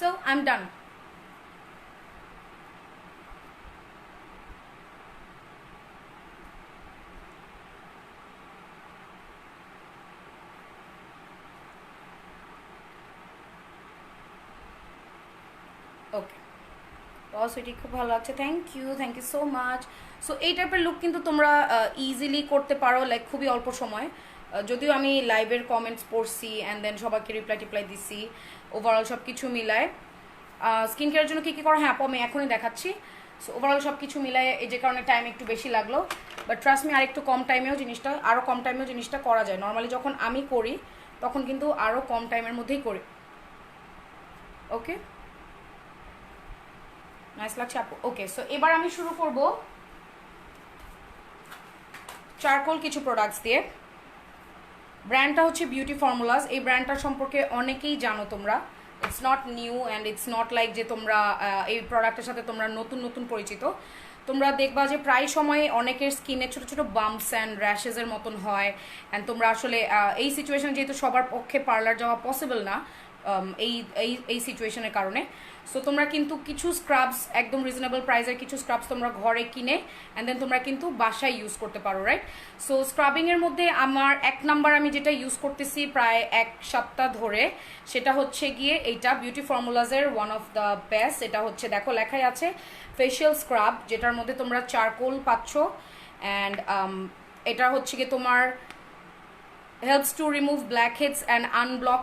So I'm done. Okay, sweetie খুব ভালো লাগছে, thank you so much. So এই টাইপের লুক কিন্তু তোমরা ইজিলি করতে পারো, লাইক খুবই অল্প সময়। যদিও আমি লাইভের কমেন্টস পড়ছি অ্যান্ড দেন সবাইকে রিপ্লাই দিছি, ওভারঅল সব কিছু মিলায় স্কিন কেয়ারের জন্য কী কী করা, হ্যাঁ আপু আমি এখনই দেখাচ্ছি। সো ওভারঅল সব কিছু মিলায় এই যে কারণে টাইম একটু বেশি লাগলো, বাট ট্রাস্ট মি আরেকটু কম টাইমেও জিনিসটা করা যায়। নর্মালি যখন আমি করি তখন কিন্তু আরও কম টাইমের মধ্যেই করি। ওকে, নাইস লাগছে আপু। ওকে, সো এবার আমি শুরু করব চারকোল কিছু প্রোডাক্টস দিয়ে। ব্র্যান্ডটা হচ্ছে বিউটি ফর্মুলাস। এই ব্র্যান্ডটার সম্পর্কে অনেকেই জানো তোমরা, it's not new and it's not like যে তোমরা এই প্রোডাক্টের সাথে তোমরা নতুন পরিচিত। তোমরা দেখবা যে প্রায় সময় অনেকের স্কিনে ছোটো ছোটো বাম্পস অ্যান্ড র্যাশেসের মতন হয়, অ্যান্ড তোমরা আসলে এই সিচুয়েশন যেহেতু সবার পক্ষে পার্লার যাওয়া পসিবল না এই এই এই সিচুয়েশনের কারণে, সো তোমরা কিন্তু কিছু স্ক্রাবস একদম রিজনেবল প্রাইসের কিছু স্ক্রাবস তোমরা ঘরে কিনে অ্যান্ড দেন তোমরা কিন্তু বাসায় ইউজ করতে পারো, রাইট? সো স্ক্রাবিংয়ের মধ্যে আমার 1 নাম্বার আমি যেটা ইউজ করতেছি প্রায় 1 সপ্তাহ ধরে, সেটা হচ্ছে গিয়ে এইটা বিউটি ফর্মুলাসের ওয়ান অফ দ্য বেস্ট। এটা হচ্ছে দেখো লেখাই আছে ফেশিয়াল স্ক্রাব, যেটার মধ্যে তোমরা চারকোল পাচ্ছ অ্যান্ড এটা হচ্ছে গিয়ে তোমার helps to remove blackheads and unblock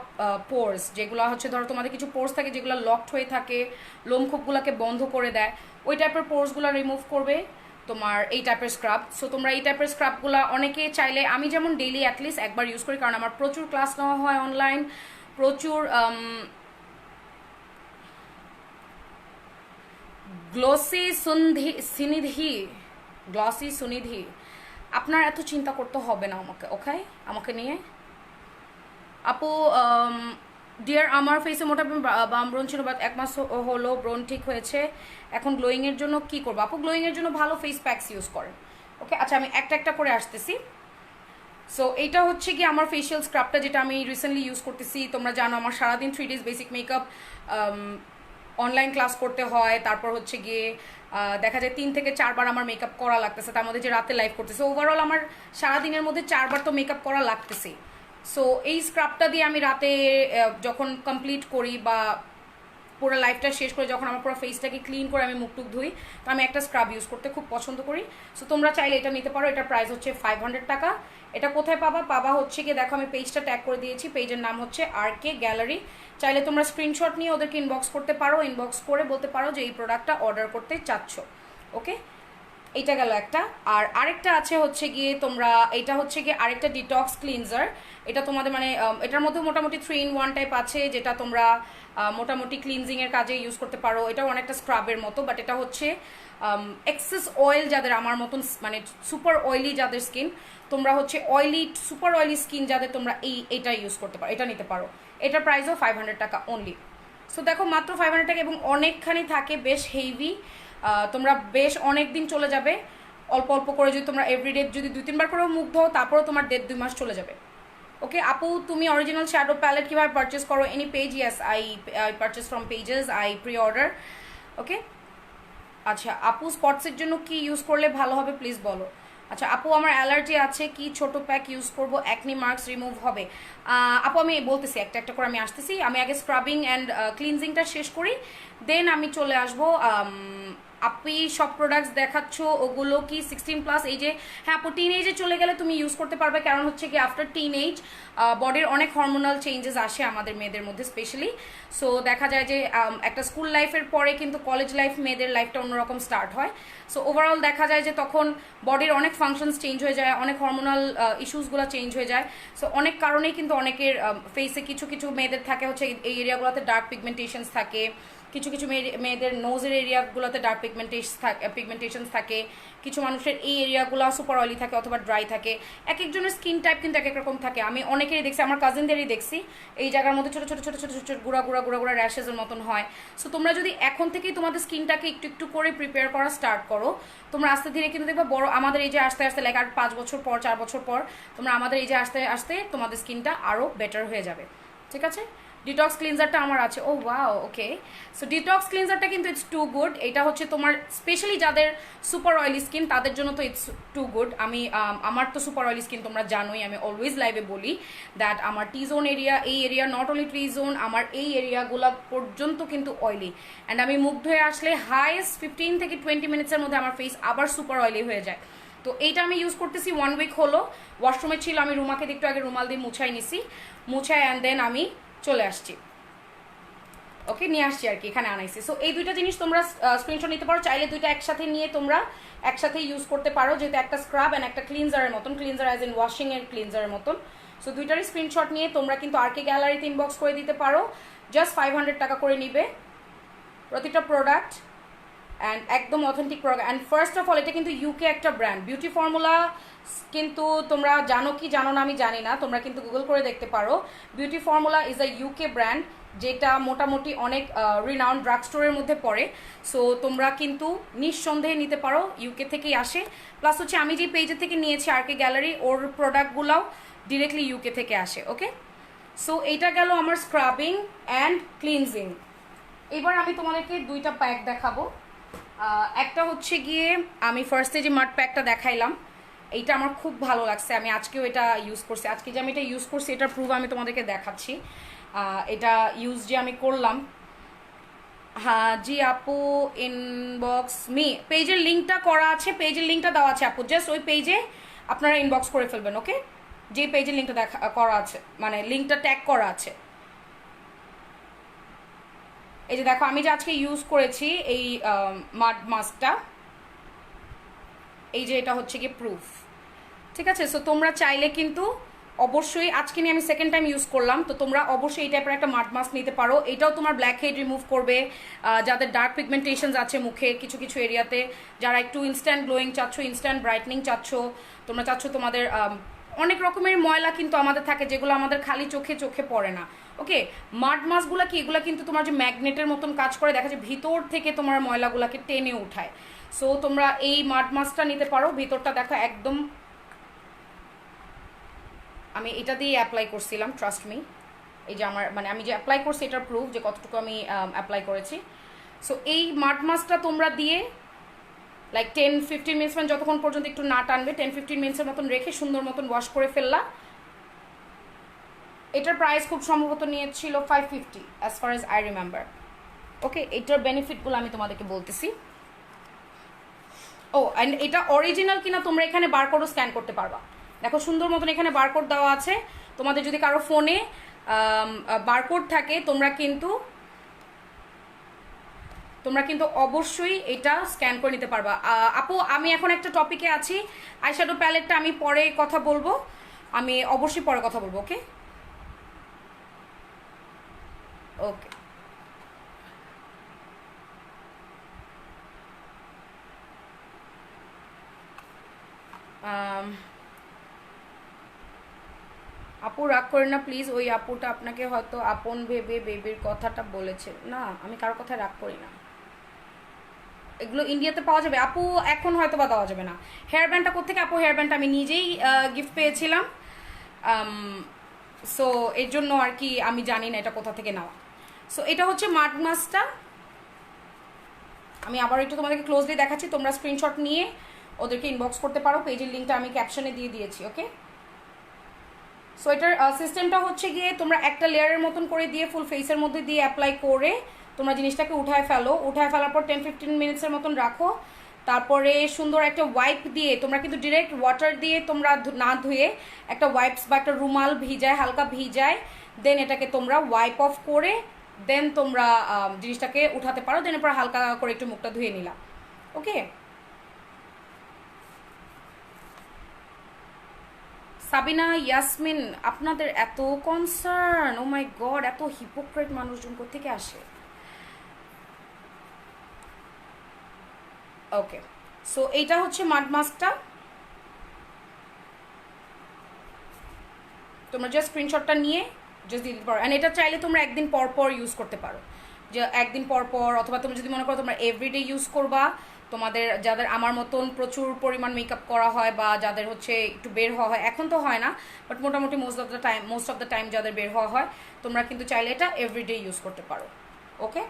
pores, যেগুলো হচ্ছে ধরো তোমাদের কিছু পোর্স থাকে যেগুলো লকড হয়ে থাকে, লোমকূপগুলোকে বন্ধ করে দেয়, ওই টাইপের পোর্সগুলো রিমুভ করবে তোমার এই টাইপের স্ক্রাব। সো তোমরা এই টাইপের স্ক্রাবগুলো অনেকে চাইলে, আমি যেমন ডেইলি অ্যাটলিস্ট একবার ইউজ করি, কারণ আমার প্রচুর ক্লাস নেওয়া হয় অনলাইন, প্রচুর গ্লসি সুনিধি আপনার এত চিন্তা করতে হবে না আমাকে নিয়ে। আপু ডিয়ার, আমার ফেসে মোটামুটি বাম ব্রণ ছিল, বাট 1 মাস হলো ব্রণ ঠিক হয়েছে, এখন গ্লোয়িংয়ের জন্য কি করবো? আপু গ্লোয়িংয়ের জন্য ভালো ফেস প্যাকস ইউজ করেন। ওকে, আচ্ছা আমি একটা করে আসতেছি। সো এইটা হচ্ছে কি আমার ফেশিয়াল স্ক্রাবটা, যেটা আমি রিসেন্টলি ইউজ করতেছি। তোমরা জানো আমার সারাদিন 3 days basic makeup online class করতে হয়, তারপর হচ্ছে গিয়ে দেখা যায় 3 থেকে 4 বার আমার মেকআপ করা লাগতেছে, তার মধ্যে যে রাতে লাইভ করতেছে, ওভারঅল আমার সারাদিনের মধ্যে 4 বার তো মেকআপ করা লাগতেছে। সো এই স্ক্রাবটা দিয়ে আমি রাতে যখন কমপ্লিট করি বা পুরো লাইফটা শেষ করে যখন আমার পুরো ফেসটাকে ক্লিন করে আমি মুখটুক ধুই, তো আমি একটা স্ক্রাব ইউজ করতে খুব পছন্দ করি। সো তোমরা চাইলে এটা নিতে পারো। এটার প্রাইস হচ্ছে 500 টাকা। এটা কোথায় পাবা হচ্ছে গিয়ে দেখো আমি পেজটা ট্যাগ করে দিয়েছি, পেজের নাম হচ্ছে RK গ্যালারি। চাইলে তোমরা স্ক্রিনশট নিয়ে ওদেরকে ইনবক্স করতে পারো, ইনবক্স করে বলতে পারো যে এই প্রোডাক্টটা অর্ডার করতে চাচ্ছ। ওকে, এইটা গেল একটা। আর আরেকটা আছে হচ্ছে গিয়ে তোমরা, এটা হচ্ছে গিয়ে আরেকটা ডিটক্স ক্লিনজার। এটা তোমাদের মানে এটার মধ্যে মোটামুটি 3 in 1 টাইপ আছে, যেটা তোমরা মোটামুটি ক্লিনজিংয়ের কাজে ইউজ করতে পারো। এটাও অনেকটা স্ক্রাবের মতো, বাট এটা হচ্ছে এক্সেস অয়েল যাদের আমার মতন, মানে সুপার অয়েলি যাদের স্কিন, তোমরা হচ্ছে সুপার অয়েলি স্কিন যাদের, তোমরা এইটা ইউজ করতে পারো, এটা নিতে পারো। এটার প্রাইসও 500 টাকা অনলি। সো দেখো মাত্র 500 টাকা, এবং অনেকখানি থাকে, বেশ হেভি। তোমরা বেশ অনেক দিন চলে যাবে অল্প অল্প করে, যদি তোমরা এভরিডে যদি 2-3 বার করেও মুখ ধো, তারপরেও তোমার 1.5-2 মাস চলে যাবে। ওকে আপু, তুমি অরিজিনাল শ্যাডো প্যালেট কিভাবে পারচেস করো? Any page? Yes, I purchase from pages, I preorder. Okay, আচ্ছা আপু স্পটসের জন্য কি ইউজ করলে ভালো হবে প্লিজ বলো। আচ্ছা আপু, আমার অ্যালার্জি আছে, কি ছোট প্যাক ইউজ করব অ্যাকনি মার্কস রিমুভ হবে? আপু আমি বলতেছি একটা করে, আমি আসতেছি। আমি আগে স্ক্রাবিং অ্যান্ড ক্লিনজিংটা শেষ করি, দেন আমি চলে আসবো। আপনি সব প্রোডাক্টস দেখাচ্ছ ওগুলো কি 16+? এই যে হ্যাঁ আপু, টিনেজে চলে গেলে তুমি ইউজ করতে পারবে, কারণ হচ্ছে কি আফটার টিনেজ বডির অনেক হরমোনাল চেঞ্জেস আসে আমাদের মেয়েদের মধ্যে স্পেশালি। সো দেখা যায় যে একটা স্কুল লাইফের পরে কিন্তু কলেজ লাইফ, মেয়েদের লাইফটা অন্যরকম স্টার্ট হয়। সো ওভারঅল দেখা যায় যে তখন বডির অনেক ফাংশনস চেঞ্জ হয়ে যায়, অনেক হরমোনাল ইস্যুসগুলো চেঞ্জ হয়ে যায়। সো অনেক কারণেই কিন্তু অনেকের ফেসে কিছু মেয়েদের থাকে হচ্ছে এই এরিয়াগুলোতে ডার্ক পিগমেন্টেশনস থাকে, কিছু মেয়েদের নোজের এরিয়াগুলোতে ডার্ক পিগমেন্টেশনস থাকে, কিছু মানুষের এই এরিয়াগুলো সুপার অয়েলি থাকে অথবা ড্রাই থাকে। এক একজনের স্কিন টাইপ কিন্তু এক এক রকম থাকে। আমি অনেকেরই দেখছি, আমার কাজিনদেরই দেখছি এই জায়গার মধ্যে ছোটো ছোটো ছোটো ছোটো ছোটো গুঁড়া র্যাশেসের মতন হয়। সো তোমরা যদি এখন থেকেই তোমাদের স্কিনটাকে একটু একটু করে প্রিপেয়ার করা স্টার্ট করো, তোমরা আস্তে ধীরে কিন্তু দেখবে বড় আমাদের এই যে আস্তে আস্তে লাইক আর 5 বছর পর 4 বছর পর তোমরা আমাদের এই যে আস্তে আস্তে তোমাদের স্কিনটা আরও বেটার হয়ে যাবে। ঠিক আছে, ডিটক্স ক্লিনজারটা আমার আছে। ও ওয়াও, ওকে। সো ডিটক্স ক্লিনজারটা কিন্তু ইটস টু গুড। এটা হচ্ছে তোমার স্পেশালি যাদের সুপার অয়েলি স্কিন তাদের জন্য তো ইটস টু গুড। আমার তো সুপার অয়েলি স্কিন, তোমরা জানোই, আমি অলওয়েজ লাইভে বলি দ্যাট আমার টি জোন এরিয়া, এই area not only T zone, আমার এই এরিয়াগুলো পর্যন্ত কিন্তু অয়েলি। অ্যান্ড আমি মুখ ধুয়ে আসলে হাইয়েস্ট 15 থেকে 20 মিনিটসের মধ্যে আমার ফেস আবার সুপার অয়েলি হয়ে যায়। তো তো এইটা আমি ইউজ করতেছি 1 উইক হলো, ওয়াশরুমে ছিল, আমি রুমাকে একটু আগে রুমাল দিয়ে মুছাই নিছি, মুছাই অ্যান্ড দেন আমি চলে আসছি, ওকে নিয়ে আসছি আর কি, এখানে আনাইছি। সো এই দুইটা জিনিস তোমরা স্ক্রিনশট নিতে পারো, চাইলে দুইটা একসাথে নিয়ে তোমরা একসাথে ইউজ করতে পারো, যেহেতু একটা স্ক্রাব অ্যান্ড একটা ক্লিনজারের মতন, ক্লিনজার অ্যাজ ইন ওয়াশিং এর ক্লিনজারের মতন। সো দুইটারই স্ক্রিনশট নিয়ে তোমরা কিন্তু আরকে গ্যালারিতে ইনবক্স করে দিতে পারো, জাস্ট 500 টাকা করে নিবে প্রতিটা প্রোডাক্ট, অ্যান্ড একদম authentic product. And first of all এটা কিন্তু ইউকে একটা ব্র্যান্ড, বিউটি ফর্মুলা কিন্তু তোমরা জানো কি জানো না আমি জানি না, তোমরা কিন্তু গুগল করে দেখতে পারো। Beauty formula is a UK brand, যেটা মোটামুটি অনেক রিনাউন্ড ড্রাগ স্টোরের মধ্যে পড়ে। সো তোমরা কিন্তু নিঃসন্দেহে নিতে পারো, ইউকে থেকেই আসে। প্লাস হচ্ছে আমি যে পেজের থেকে নিয়েছি আরকে গ্যালারি, ওর প্রোডাক্টগুলোও ডিরেক্টলি ইউকে থেকে আসে, ওকে। সো এইটা গেল আমার স্ক্রাবিং অ্যান্ড ক্লিনজিং। এবার আমি তোমাদেরকে দুইটা প্যাক দেখাবো। একটা হচ্ছে গিয়ে আমি ফার্স্টে যে মাড প্যাকটা দেখাইলাম, এইটা আমার খুব ভালো লাগছে, আমি আজকেও এটা ইউজ করছি, আজকে যে আমি এটা ইউজ করছি এটার প্রুফ আমি তোমাদেরকে দেখাচ্ছি। এটা ইউজ যে আমি করলাম, হ্যাঁ জি আপু ইনবক্স মি, পেজের লিঙ্কটা করা আছে, পেজের লিঙ্কটা দেওয়া আছে আপু, জাস্ট ওই পেজে আপনারা ইনবক্স করে ফেলবেন, ওকে। যে পেজের লিঙ্কটা দেখা করা আছে, মানে লিঙ্কটা ট্যাগ করা আছে। এই যে দেখো আমি যে আজকে ইউজ করেছি এই মাড মাস্কটা, এই যে এটা হচ্ছে কি প্রুফ, ঠিক আছে। সো তোমরা চাইলে কিন্তু অবশ্যই, আজকে নিয়ে আমি সেকেন্ড টাইম ইউজ করলাম, তো তোমরা অবশ্যই এই টাইপের একটা মাড মাস্ক নিতে পারো। এটাও তোমার ব্ল্যাক হেড রিমুভ করবে, যাদের ডার্ক পিগমেন্টেশনস আছে মুখে কিছু কিছু এরিয়াতে, যারা একটু ইনস্ট্যান্ট গ্লোয়িং চাচ্ছ, ইনস্ট্যান্ট ব্রাইটনিং চাচ্ছ, তোমরা চাচ্ছ তোমাদের অনেক রকমের ময়লা কিন্তু আমাদের থাকে যেগুলো আমাদের খালি চোখে চোখে পড়ে না, ওকে। মাড মাস্কগুলো কি, এগুলো কিন্তু তোমার যে ম্যাগনেটের মতন কাজ করে, দেখা যায় ভিতর থেকে তোমার ময়লাগুলোকে টেনে উঠায়। সো তোমরা এই মাড মাস্কটা নিতে পারো, ভিতরটা দেখো একদম, আমি এটা দিয়ে অ্যাপ্লাই করছিলাম, ট্রাস্ট মি। এই যে আমার মানে আমি যে অ্যাপ্লাই করছি এটার প্রুফ যে কতটুকু আমি অ্যাপ্লাই করেছি। সো এই মাড মাস্কটা তোমরা দিয়ে লাইক 10-15 মিনিটস, মানে যতক্ষণ পর্যন্ত একটু না টানবে, 10-15 মিনিটসের মতন রেখে সুন্দর মতন ওয়াশ করে ফেললা। এটার প্রাইস খুব সম্ভবত নিয়েছিল 550 as far as I remember, okay. এটার বেনিফিটগুলো আমি তোমাদেরকে বলতেছি। ও অ্যান্ড এটা অরিজিনাল কিনা তোমরা এখানে বারকোডও স্ক্যান করতে পারবা, দেখো সুন্দর মতন এখানে বারকোড দেওয়া আছে। তোমাদের যদি কারো ফোনে বারকোড থাকে তোমরা কিন্তু অবশ্যই এটা স্ক্যান করে নিতে পারবা। আপু আমি এখন একটা টপিকে আছি, আইশ্যাডো প্যালেটটা আমি পরে কথা বলবো, আমি অবশ্যই পরে কথা বলবো, ওকে ওকে। আপু রাগ করেন না প্লিজ, ওই আপুটা আপনাকে হয়তো আপন ভেবে বেবির কথাটা বলেছে। না আমি কারোর কথায় রাগ করি না, এগুলো ইন্ডিয়াতে পাওয়া যাবে আপু, এখন হয়তো বা দেওয়া যাবে না। হেয়ার ব্যান্ডটা কোথেকে আপু? হেয়ার ব্যান্ডটা আমি নিজেই গিফট পেয়েছিলাম, সো এর জন্য আর কি আমি জানি না এটা কোথা থেকে নেওয়া। সো এটা হচ্ছে মাড মাস্কটা, আমি আবার একটু তোমাদেরকে ক্লোজলি দেখাচ্ছি, তোমরা স্ক্রিনশট নিয়ে ওদেরকে ইনবক্স করতে পারো, পেজের লিঙ্কটা আমি ক্যাপশনে দিয়ে দিয়েছি, ওকে। সো এটার সিস্টেমটা হচ্ছে গিয়ে তোমরা একটা লেয়ারের মতন করে দিয়ে ফুল ফেসের মধ্যে দিয়ে অ্যাপ্লাই করে তোমরা জিনিসটাকে উঠায় ফেলো, উঠায় ফেলার পর 10-15 মিনিটসের মতন রাখো। তারপরে সুন্দর একটা ওয়াইপ দিয়ে, তোমরা কিন্তু ডিরেক্ট ওয়াটার দিয়ে তোমরা না ধুয়ে একটা ওয়াইপস বা একটা রুমাল ভিজায়, হালকা ভিজায়, দেন এটাকে তোমরা ওয়াইপ অফ করে দেন তোমরা জিনিসটাকে উঠাতে পারো, দেন এরপর হালকা করে একটু মুখটা ধুয়ে নিলাম, ওকে। সাবিনা ইয়াসমিন, আপনাদের এত কনসার্ন, ও মাই গড, এত হিপোক্রেট মানুষজন কোত্থেকে আসে। ওকে সো এইটা হচ্ছে মাড মাস্কটা, তোমরা জাস্ট স্ক্রিনশটটা নিয়ে জাস্ট দিয়ে দিতে পারো। অ্যান্ড এটা চাইলে তোমরা একদিন পর পর ইউজ করতে পারো, যে একদিন পর পর, অথবা তুমি যদি মনে করো তোমরা এভরিডে ইউজ করবা, তোমাদের যাদের আমার মতন প্রচুর পরিমাণ মেকআপ করা হয় বা যাদের হচ্ছে একটু বের হওয়া হয়, এখন তো হয় না বাট মোটামুটি মোস্ট অফ দ্য টাইম যাদের বের হওয়া হয়, তোমরা কিন্তু চাইলে এটা এভরিডে ইউজ করতে পারো, ওকে।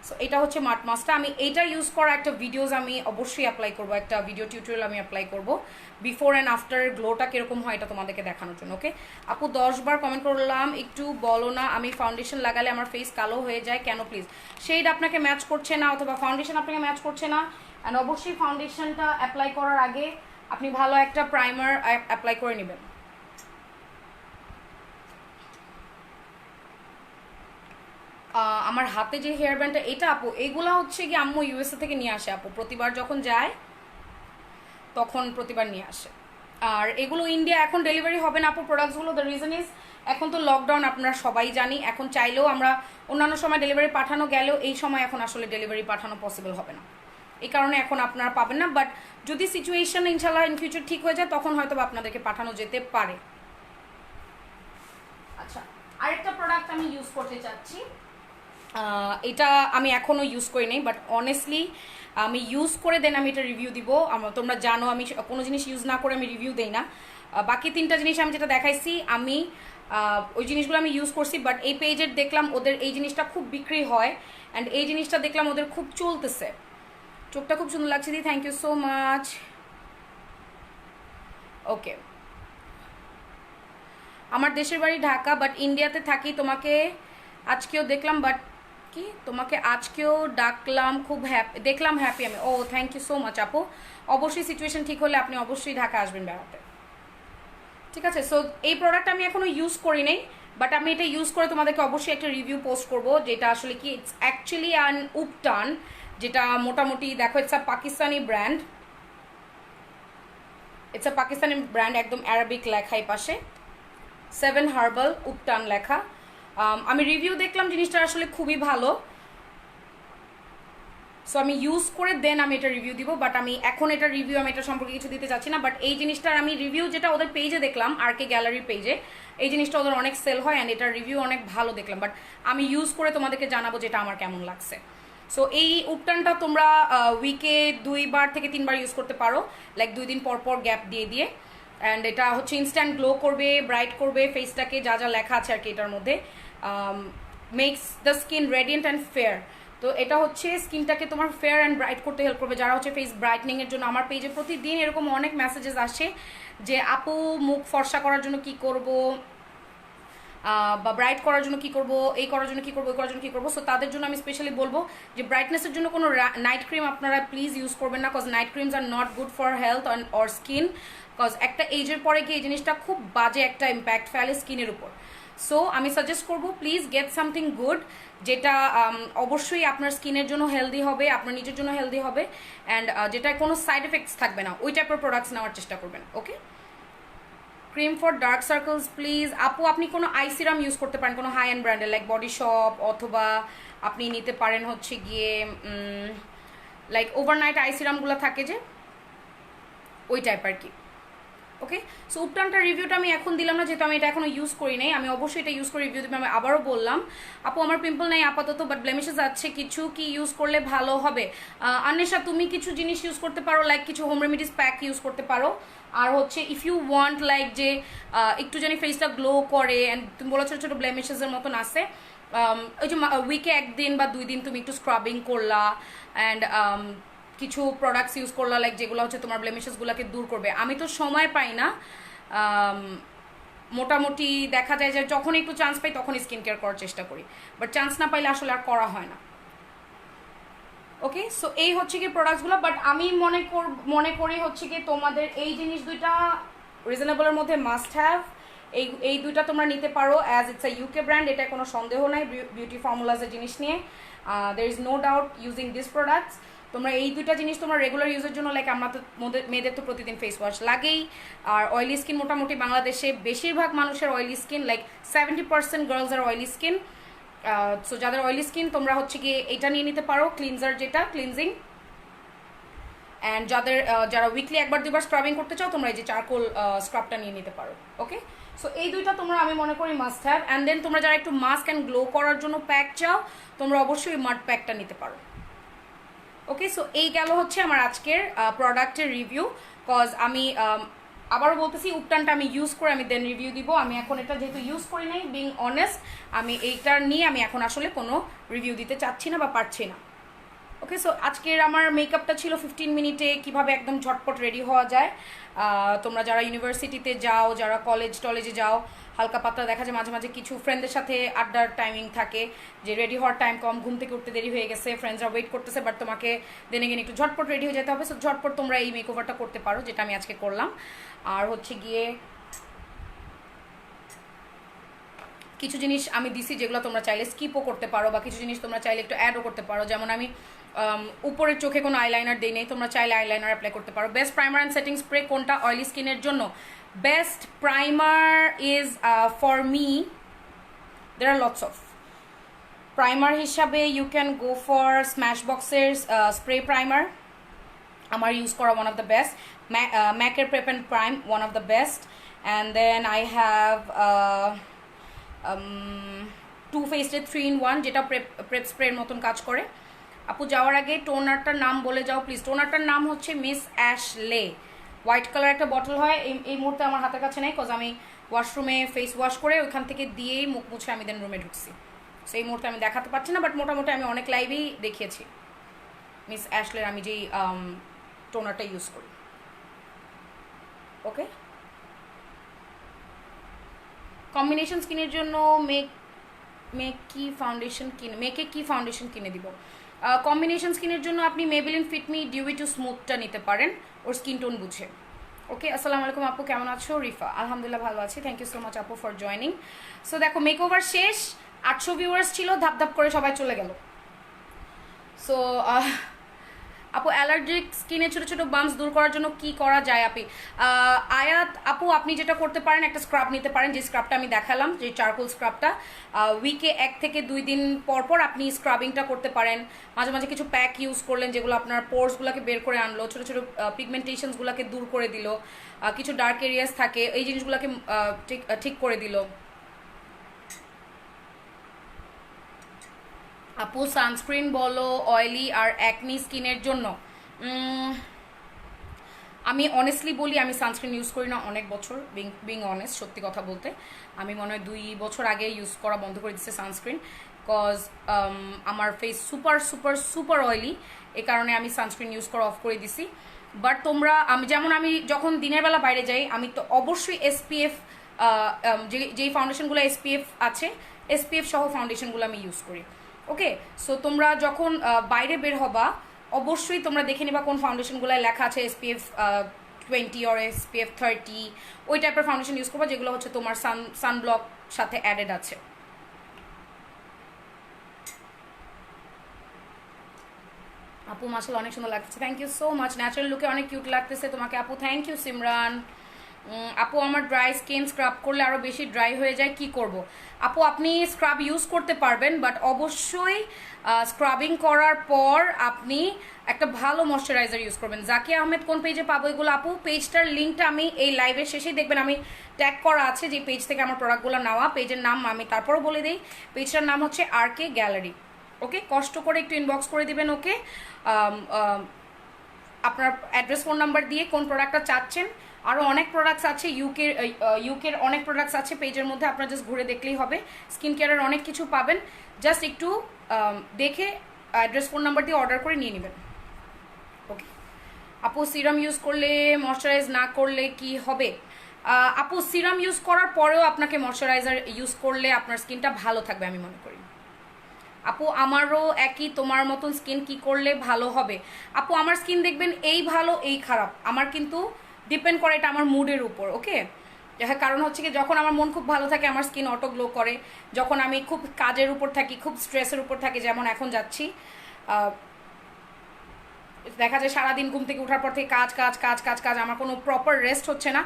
সো এটা হচ্ছে মাড মাস্কটা, আমি এইটা ইউজ করা একটা ভিডিওস আমি অবশ্যই অ্যাপ্লাই করবো, একটা ভিডিও টিউটোরিয়াল আমি অ্যাপ্লাই করবো বিফোর অ্যান্ড আফটার গ্লোটা কীরকম হয় এটা তোমাদেরকে দেখানোর জন্য, ওকে। আপু 10 বার কমেন্ট করলাম, একটু বলো না আমি ফাউন্ডেশন লাগালে আমার ফেস কালো হয়ে যায় কেন প্লিজ? শেড আপনাকে ম্যাচ করছে না অথবা ফাউন্ডেশন আপনাকে ম্যাচ করছে না, অ্যান্ড অবশ্যই ফাউন্ডেশনটা অ্যাপ্লাই করার আগে আপনি ভালো একটা প্রাইমার অ্যাপ্লাই করে নেবেন। আমার হাতে যে হেয়ার ব্যান্ডটা এটা আপু, এগুলা হচ্ছে কি আম্মু ইউএসএ থেকে নিয়ে আসে আপু, প্রতিবার যখন যায় তখন প্রতিবার নিয়ে আসে। আর এগুলো ইন্ডিয়া এখন ডেলিভারি হবে না আপু প্রোডাক্টসগুলো। দ্য রিজন ইজ এখন তো লকডাউন, আপনারা সবাই জানি। এখন চাইলেও আমরা অন্যান্য সময় ডেলিভারি পাঠানো গেলেও এই সময় এখন আসলে ডেলিভারি পাঠানো পসিবল হবে না, এই কারণে এখন আপনারা পাবেন না। বাট যদি সিচুয়েশন ইনশাল্লাহ ইন ফিউচার ঠিক হয়ে যায় তখন হয়তো আপনাদেরকে পাঠানো যেতে পারে। আচ্ছা, আরেকটা প্রোডাক্ট আমি ইউজ করতে চাচ্ছি, এটা আমি এখনও ইউজ করি নাই, বাট অনেস্টলি আমি ইউজ করে দেন আমি এটা রিভিউ দিব। তোমরা জানো আমি কোনো জিনিস ইউজ না করে আমি রিভিউ দেই না। বাকি 3টা জিনিস আমি যেটা দেখাইছি আমি ওই জিনিসগুলো আমি ইউজ করছি, বাট এই পেজের দেখলাম ওদের এই জিনিসটা খুব বিক্রি হয়, অ্যান্ড এই জিনিসটা দেখলাম ওদের খুব চলতেছে। চোখটা খুব সুন্দর লাগছে দি, থ্যাংক ইউ সো মাচ। ওকে, আমার দেশের বাড়ি ঢাকা বাট ইন্ডিয়াতে থাকি, তোমাকে আজকেও দেখলাম, বাট কি তোমাকে আজকেও ডাকলাম, খুব দেখলাম হ্যাপি আমি। ও থ্যাংক ইউ সো মাচ আপু। অবশ্যই সিচুয়েশন ঠিক হলে আপনি অবশ্যই ঢাকা আসবেন বেড়াতে, ঠিক আছে। সো এই প্রোডাক্ট আমি এখনো ইউজ করি নাই, বাট আমি এটা ইউজ করে তোমাদেরকে অবশ্যই একটা রিভিউ পোস্ট করব, যেটা আসলে কি ইটস অ্যাকচুয়ালি অ্যান উপটান, যেটা মোটামুটি দেখো it's a Pakistani brand, it's a Pakistani brand, একদম অ্যারাবিক লেখাই পাশে 7 হার্বাল উপটান লেখা। আমি রিভিউ দেখলাম জিনিসটা আসলে খুবই ভালো, সো আমি ইউজ করে দেন আমি এটা রিভিউ দিব। বাট আমি এখন এটা রিভিউ আমি এটা সম্পর্কে কিছু দিতে চাচ্ছি না। বাট এই জিনিসটার আমি রিভিউ যেটা ওদের পেজে দেখলাম, আর কে গ্যালারির পেজে, এই জিনিসটা ওদের অনেক সেল হয় অ্যান্ড এটার রিভিউ অনেক ভালো দেখলাম। বাট আমি ইউজ করে তোমাদেরকে জানাবো যেটা আমার কেমন লাগছে। সো এই উপটানটা তোমরা উইকে 2বার থেকে 3বার ইউজ করতে পারো, লাইক 2 দিন পর পর গ্যাপ দিয়ে দিয়ে। অ্যান্ড এটা হচ্ছে ইনস্ট্যান্ট গ্লো করবে, ব্রাইট করবে ফেসটাকে, যা যা লেখা আছে আর কি এটার মধ্যে, makes the skin radiant and fair. তো এটা হচ্ছে স্কিনটাকে তোমার ফেয়ার অ্যান্ড ব্রাইট করতে হেল্প করবে, যারা হচ্ছে ফেস ব্রাইটনিং এর জন্য। আমার পেজে প্রতিদিন এরকম অনেক মেসেজেস আসে যে আপু মুখ ফর্সা করার জন্য কি করব, বা ব্রাইট করার জন্য কি করব, এই করার জন্য কি করব, ওই করার জন্য কি করব। সো তাদের জন্য আমি স্পেশালি বলবো যে ব্রাইটনেসের জন্য কোনো নাইট ক্রিম আপনারা প্লিজ ইউজ করবেন না, cause night creams are not good for health or skin, cause একটা এজের পরে গিয়ে এই জিনিসটা খুব বাজে একটা ইম্প্যাক্ট ফেলে স্কিনের উপর। সো আমি সাজেস্ট করবো প্লিজ গেট সামথিং গুড, যেটা অবশ্যই আপনার স্কিনের জন্য হেলদি হবে, আপনার নিজের জন্য হেলদি হবে, অ্যান্ড যেটা কোনো সাইড এফেক্টস থাকবে না, ওই টাইপের প্রোডাক্টস নেওয়ার চেষ্টা করবেন। Okay, cream for dark circles please আপু, আপনি কোনো আই সিরাম ইউজ করতে পারেন কোনো হাই এন্ড ব্র্যান্ডের, লাইক বডি শপ, অথবা আপনি নিতে পারেন হচ্ছে গিয়ে লাইক ওভারনাইট আই সিরামগুলো থাকে যে ওই টাইপ আর কি। ওকে, সো উপটানটার রিভিউটা আমি এখন দিলাম না, যেহেতু আমি এটা এখনো ইউজ করি নাই। আমি অবশ্যই এটা ইউজ করে রিভিউ দেবো। আমি আবারও বললাম আপু আমার পিম্পল নাই আপাতত, বাট ব্লেমিশেস আছে কিছু, কি ইউজ করলে ভালো হবে? আন্বেষা, তুমি কিছু জিনিস ইউজ করতে পারো, লাইক কিছু হোম রেমিডিস প্যাক ইউজ করতে পারো। আর হচ্ছে ইফ ইউ ওয়ান্ট লাইক যে একটু জানি ফেসটা গ্লো করে, অ্যান্ড তুমি বলো ছোটো ছোটো ব্লেমিশেসের মতন আছে, ওই যে উইকে 1 দিন বা 2 দিন তুমি একটু স্ক্রাবিং করলা, অ্যান্ড কিছু প্রোডাক্টস ইউজ করলা লাইক যেগুলো হচ্ছে তোমার ব্লেমিশেসগুলোকে দূর করবে। আমি তো সময় পাই না, মোটামুটি দেখা যায় যে যখন একটু চান্স পাই তখনই স্কিন কেয়ার করার চেষ্টা করি, বাট চান্স না পাইলে আসলে আর করা হয় না। ওকে, সো এই হচ্ছে কি প্রোডাক্টসগুলো, বাট আমি মনে করি হচ্ছে কি তোমাদের এই জিনিস দুইটা রিজনেবলের মধ্যে মাস্ট হ্যাভ। এই দুইটা তোমরা নিতে পারো, as it's a UK brand, এটা কোনো সন্দেহ নাই বিউটি ফর্মুলাসের জিনিস নিয়ে। There is no doubt using this products. তোমরা এই দুইটা জিনিস তোমরা রেগুলার ইউজের জন্য, লাইক আমরা তো মেয়েদের তো প্রতিদিন ফেস ওয়াশ লাগেই, আর অয়েলি স্কিন মোটামুটি বাংলাদেশে বেশিরভাগ মানুষের অয়েলি স্কিন, লাইক 70% গার্লস আর অয়েলি স্কিন। সো যাদের অয়েলি স্কিন তোমরা হচ্ছে গিয়ে এটা নিয়ে নিতে পারো, ক্লিনজার যেটা ক্লিনজিং। অ্যান্ড যারা উইকলি 1-2বার স্ক্রাবিং করতে চাও তোমরা এই যে চারকোল স্ক্রাবটা নিয়ে নিতে পারো। ওকে, সো এই দুইটা তোমরা আমি মনে করি মাস্ট হ্যাভ। অ্যান্ড দেন তোমরা যারা একটু মাস্ক অ্যান্ড গ্লো করার জন্য প্যাক চাও তোমরা অবশ্যই মাড প্যাকটা নিতে পারো। ওকে, সো এই গেল হচ্ছে আমার আজকের প্রোডাক্টের রিভিউ, কজ আমি আবারও বলতেছি উপটানটা আমি ইউজ করে আমি দেন রিভিউ দিব। আমি এখন এটা যেহেতু ইউজ করি নাই, বিং অনেস্ট, আমি এইটার নিয়ে আমি এখন আসলে কোনো রিভিউ দিতে চাচ্ছি না বা পারছি না। ওকে, সো আজকের আমার মেকআপটা ছিল 15 মিনিটে কিভাবে একদম ঝটপট রেডি হওয়া যায়। তোমরা যারা ইউনিভার্সিটিতে যাও, যারা কলেজে যাও, হালকা পাতলা দেখা যায় মাঝে মাঝে কিছু ফ্রেন্ডদের সাথে আড্ডার টাইমিং থাকে যে রেডি হওয়ার টাইম কম, ঘুম থেকে উঠতে দেরি হয়ে গেছে, ফ্রেন্ডসরা ওয়েট করতেছে, বাট তোমাকে দেনে গিয়ে একটু ঝটপট রেডি হয়ে যেতে হবে। সো ঝটপট তোমরা এই মেকওভারটা করতে পারো, যেটা আমি আজকে করলাম। আর হচ্ছে গিয়ে কিছু জিনিস আমি দিছি যেগুলো তোমরা চাইলে স্কিপও করতে পারো, বা কিছু জিনিস তোমরা চাইলে একটু অ্যাডও করতে পারো। যেমন আমি উপরের চোখে কোনো আইলাইনার দিই নেই, তোমরা চাইলে আইলাইনার অ্যাপ্লাই করতে পারো। Best primer and setting spray কোনটা অয়েলি স্কিনের জন্য? Best primer is for me, there are lots of primer হিসাবে ইউ ক্যান গো ফর স্ম্যাশবক্সের স্প্রে প্রাইমার, আমার ইউজ করা ওয়ান অফ দ্য বেস্ট। ম্যাকের prep and prime one of the best. And then I have two ফেসের 3-in-1, যেটা prep স্প্রের মতন কাজ করে। আপু যাওয়ার আগে টোনারটার নাম বলে যাও প্লিজ। টোনারটার নাম হচ্ছে মিস অ্যাশলে, হোয়াইট কালার একটা বটল হয়। এই মুহূর্তে আমার হাতের কাছে নেই, কজ আমি ওয়াশরুমে ফেস ওয়াশ করে ওইখান থেকে দিয়েই মুখ মুছে আমি দেন রুমে ঢুকছি। সেই মুহূর্তে আমি দেখাতে পারছি না, বাট মোটামুটি আমি অনেক লাইভেই দেখিয়েছি মিস অ্যাশলের আমি যেই টোনারটা ইউজ করি। ওকে, কম্বিনেশন স্কিনের জন্য মেকে কি ফাউন্ডেশন কিনে দিব? কম্বিনেশন স্কিনের জন্য আপনি মেবেলিন ফিটমি ডিউই টু স্মুথটা নিতে পারেন, ওর স্কিন টোন বুঝে। ওকে, আসসালামু আলাইকুম আপু, কেমন আছো? রিফা, আলহামদুলিল্লাহ ভালো আছি, থ্যাংক ইউ সো মাচ আপু ফর জয়নিং। সো দেখো, মেকওভার শেষ, 800 ভিউয়ার্স ছিল, ধাপ করে সবাই চলে গেল। সো আপু অ্যালার্জিক স্কিনে ছোটো ছোটো বাম্পস দূর করার জন্য কি করা যায়? আয়াত আপু, আপনি যেটা করতে পারেন, একটা স্ক্রাব নিতে পারেন, যে স্ক্রাবটা আমি দেখালাম, যে চারকোল স্ক্রাবটা। উইকে 1 থেকে 2 দিন পর আপনি স্ক্রাবিংটা করতে পারেন। মাঝে মাঝে কিছু প্যাক ইউজ করলেন, যেগুলো আপনার পোর্সগুলোকে বের করে আনলো, ছোটো ছোটো পিগমেন্টেশনসগুলোকে দূর করে দিল, কিছু ডার্ক এরিয়াস থাকে এই জিনিসগুলোকে ঠিক করে দিল। আপু সানস্ক্রিন বলো অয়েলি আর অ্যাকনি স্কিনের জন্য। আমি অনেস্টলি বলি, আমি সানস্ক্রিন ইউজ করি না অনেক বছর, বিং অনেস্ট, সত্যি কথা বলতে আমি মনে হয় 2 বছর আগে ইউজ করা বন্ধ করে দিচ্ছে সানস্ক্রিন, কজ আমার face super super super oily, এই কারণে আমি সানস্ক্রিন ইউজ করা অফ করে দিছি। বাট তোমরা, আমি যখন দিনের বেলা বাইরে যাই, আমি তো অবশ্যই এসপিএফ, যেই ফাউন্ডেশনগুলো এসপিএফ আছে, এসপিএফ সহ ফাউন্ডেশনগুলো আমি ইউজ করি। ওকে, সো তোমরা যখন বাইরে বের হবা, অবশ্যই তোমরা দেখে নিবা কোন ফাউন্ডেশনগুলোয় লেখা আছে SPF 20 or SPF 30, ওই টাইপের ফাউন্ডেশন ইউজ করবা, যেগুলো হচ্ছে তোমার সানব্লক সাথে অ্যাডেড আছে। আপু মাশাআল্লাহ অনেক সুন্দর লাগতেছে, thank you so much. Natural লুকে অনেক কিউট লাগতেছে তোমাকে আপু, থ্যাংক ইউ সিমরান। আপু আমার ড্রাই স্কিন, স্ক্রাব করলে আরও বেশি ড্রাই হয়ে যায়, কি করব? আপু আপনি স্ক্রাব ইউজ করতে পারবেন, বাট অবশ্যই স্ক্রাবিং করার পর আপনি একটা ভালো ময়শ্চারাইজার ইউজ করবেন। জাকিয়া আহমেদ কোন পেজে পাবো এগুলো? আপু পেজটার লিঙ্কটা আমি এই লাইভের শেষেই দেখবেন, আমি ট্যাগ করা আছে যে পেজ থেকে আমার প্রোডাক্টগুলো নেওয়া। পেজের নাম আমি তারপরও বলে দিই, পেজটার নাম হচ্ছে RK গ্যালারি। ওকে, কষ্ট করে একটু ইনবক্স করে দিবেন। ওকে, আপনার অ্যাড্রেস, ফোন নাম্বার দিয়ে কোন প্রোডাক্টটা চাচ্ছেন। আরও অনেক প্রোডাক্টস আছে, ইউকের অনেক প্রোডাক্টস আছে পেজের মধ্যে, আপনারা জাস্ট ঘুরে দেখলেই হবে। স্কিন কেয়ারের অনেক কিছু পাবেন, জাস্ট একটু দেখে অ্যাড্রেস, ফোন নাম্বার দিয়ে অর্ডার করে নিয়ে নেবেন। ওকে আপু, সিরাম ইউজ করলে ময়শ্চারাইজ না করলে কি হবে? আপু সিরাম ইউজ করার পরেও আপনাকে ময়শ্চারাইজার ইউজ করলে আপনার স্কিনটা ভালো থাকবে আমি মনে করি। আপু আমারও একই তোমার মতন স্কিন, কি করলে ভালো হবে? আপু আমার স্কিন দেখবেন এই ভালো এই খারাপ, আমার কিন্তু ডিপেন্ড করে এটা আমার মুডের উপর। ওকে, কারণ হচ্ছে কি, যখন আমার মন খুব ভালো থাকে আমার স্কিন অটো গ্লো করে, যখন আমি খুব কাজের উপর থাকি, খুব স্ট্রেসের উপর থাকি, যেমন এখন যাচ্ছি, দেখা যায় সারাদিন ঘুম থেকে ওঠার পর থেকে কাজ কাজ কাজ কাজ কাজ, আমার কোনো প্রপার রেস্ট হচ্ছে না,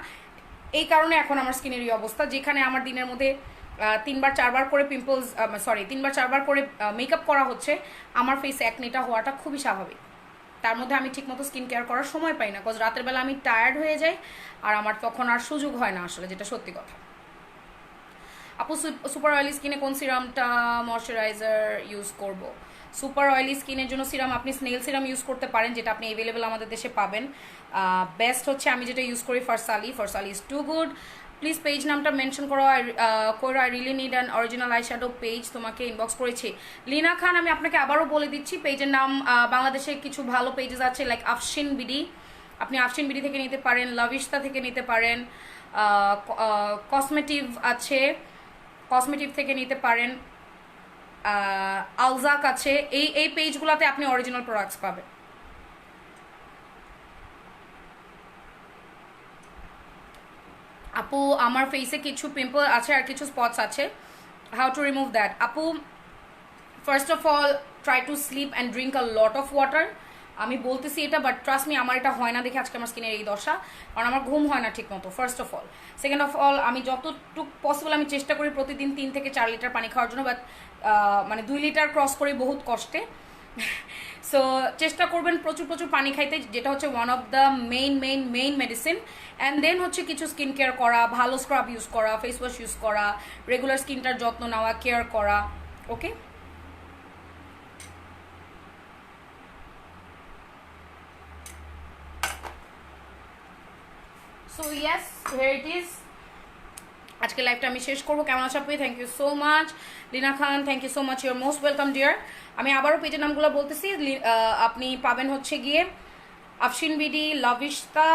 এই কারণে এখন আমার স্কিনের এই অবস্থা। যেখানে আমার দিনের মধ্যে 3-4বার করে তিনবার চারবার করে মেকআপ করা হচ্ছে, আমার ফেসে অ্যাকনিটা হওয়াটা খুবই স্বাভাবিক। তার মধ্যে আমি ঠিকমতো স্কিন কেয়ার করার সময় পাই না, বিকজ রাতের বেলা আমি টায়ার্ড হয়ে যাই, আর আমার তখন আর সুযোগ হয় না আসলে, যেটা সত্যি কথা। আপু সুপার অয়েলি স্কিনে কোন সিরামটা ময়শ্চারাইজার ইউজ করব? সুপার অয়েলি স্কিনের জন্য সিরাম আপনি স্নেল সিরাম ইউজ করতে পারেন, যেটা আপনি অ্যাভেলেবেল আমাদের দেশে পাবেন। বেস্ট হচ্ছে আমি যেটা ইউজ করি ফারসালি is too good. Please page নামটা মেনশন করো। I really need an original eye shadow page, তোমাকে ইনবক্স করেছি। লিনা খান, আমি আপনাকে আবারও বলে দিচ্ছি পেজের নাম, বাংলাদেশে কিছু ভালো পেজেস আছে লাইক আফশিন বিডি, আপনি আফশিন বিডি থেকে নিতে পারেন, লাভিশতা থেকে নিতে পারেন, কসমেটিভ আছে, কসমেটিভ থেকে নিতে পারেন, আলজাক আছে, এই পেজগুলোতে আপনি অরিজিনাল প্রোডাক্টস পাবেন। আপু আমার ফেসে কিছু পিম্পল আছে আর কিছু স্পটস আছে, হাউ টু রিমুভ দ্যাট? আপু first of all try to sleep and drink a lot of water. আমি বলতেছি এটা, বাট ট্রাস্ট মি আমার এটা হয় না দেখে আজকে আমার স্কিনের এই দশা, কারণ আমার ঘুম হয় না ঠিক মতো, first of all. Second of all, আমি যতটুকু পসিবল আমি চেষ্টা করি প্রতিদিন 3 থেকে 4 লিটার পানি খাওয়ার জন্য, বাট মানে 2 লিটার ক্রস করি বহুত কষ্টে। সো চেষ্টা করবেন প্রচুর প্রচুর পানি খাইতে, যেটা হচ্ছে one of the main medicine. And then হচ্ছে কিছু স্কিন কেয়ার করা, ভালো স্ক্রাব ইউজ করা, ফেস ওয়াশ ইউজ করা, রেগুলার স্কিনটার যত্ন নেওয়া, কেয়ার করা। Okay, so yes, here it is. আজকে লাইভটা আমি শেষ করবো। কেমন আছো আপনি? Thank you so much. Lina Khan, thank you so much, your most welcome dear. আমি আবারও পেজের নামগুলো বলতেছি, আপনি পাবেন হচ্ছে গিয়ে আফশিন বিডি, লাভিশতা,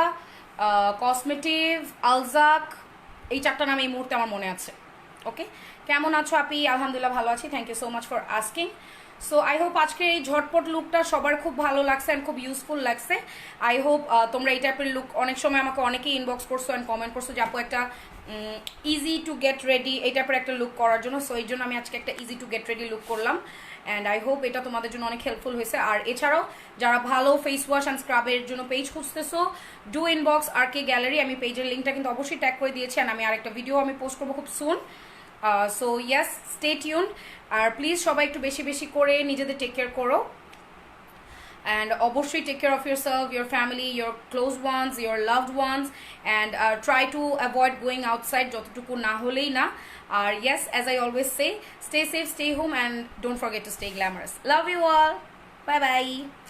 কসমেটিভ, আলজাক, এই 4টা নাম এই মুহূর্তে আমার মনে আছে। ওকে, কেমন আছো আপনি? আলহামদুলিল্লাহ ভালো আছি, thank you so much for asking. So I hope আজকে এই ঝটপট লুকটা সবার খুব ভালো লাগছে অ্যান্ড খুব ইউজফুল লাগছে। আই হোপ তোমরা এই টাইপের লুক, অনেক সময় আমাকে অনেকেই ইনবক্স করছো অ্যান্ড কমেন্ট করছো যে আপু একটা ইজি টু গেট রেডি এই টাইপের একটা লুক করার জন্য। সো এই জন্য আমি আজকে একটা easy to get ready look করলাম, অ্যান্ড আই হোপ এটা তোমাদের জন্য অনেক হেল্পফুল হয়েছে। আর এছাড়াও যারা ভালো ফেস ওয়াশ অ্যান্ড স্ক্রাবের জন্য পেজ খুঁজতেছো, ডু ইনবক্স আর কে গ্যালারি, আমি পেজের লিঙ্কটা কিন্তু অবশ্যই ট্যাগ করে দিয়েছি, অ্যান্ড আমি আরেকটা ভিডিও আমি পোস্ট করবো খুব soon. So yes, stay tune. আর প্লিজ সবাই একটু বেশি বেশি করে নিজেদের টেক কেয়ার করো, and obviously take care of yourself, your family, your close ones, your loved ones, and try to avoid going outside যতটুকু না হলেই না। আর yes, as I always say, stay safe, stay home, and don't forget to stay glamorous. Love you all. Bye bye.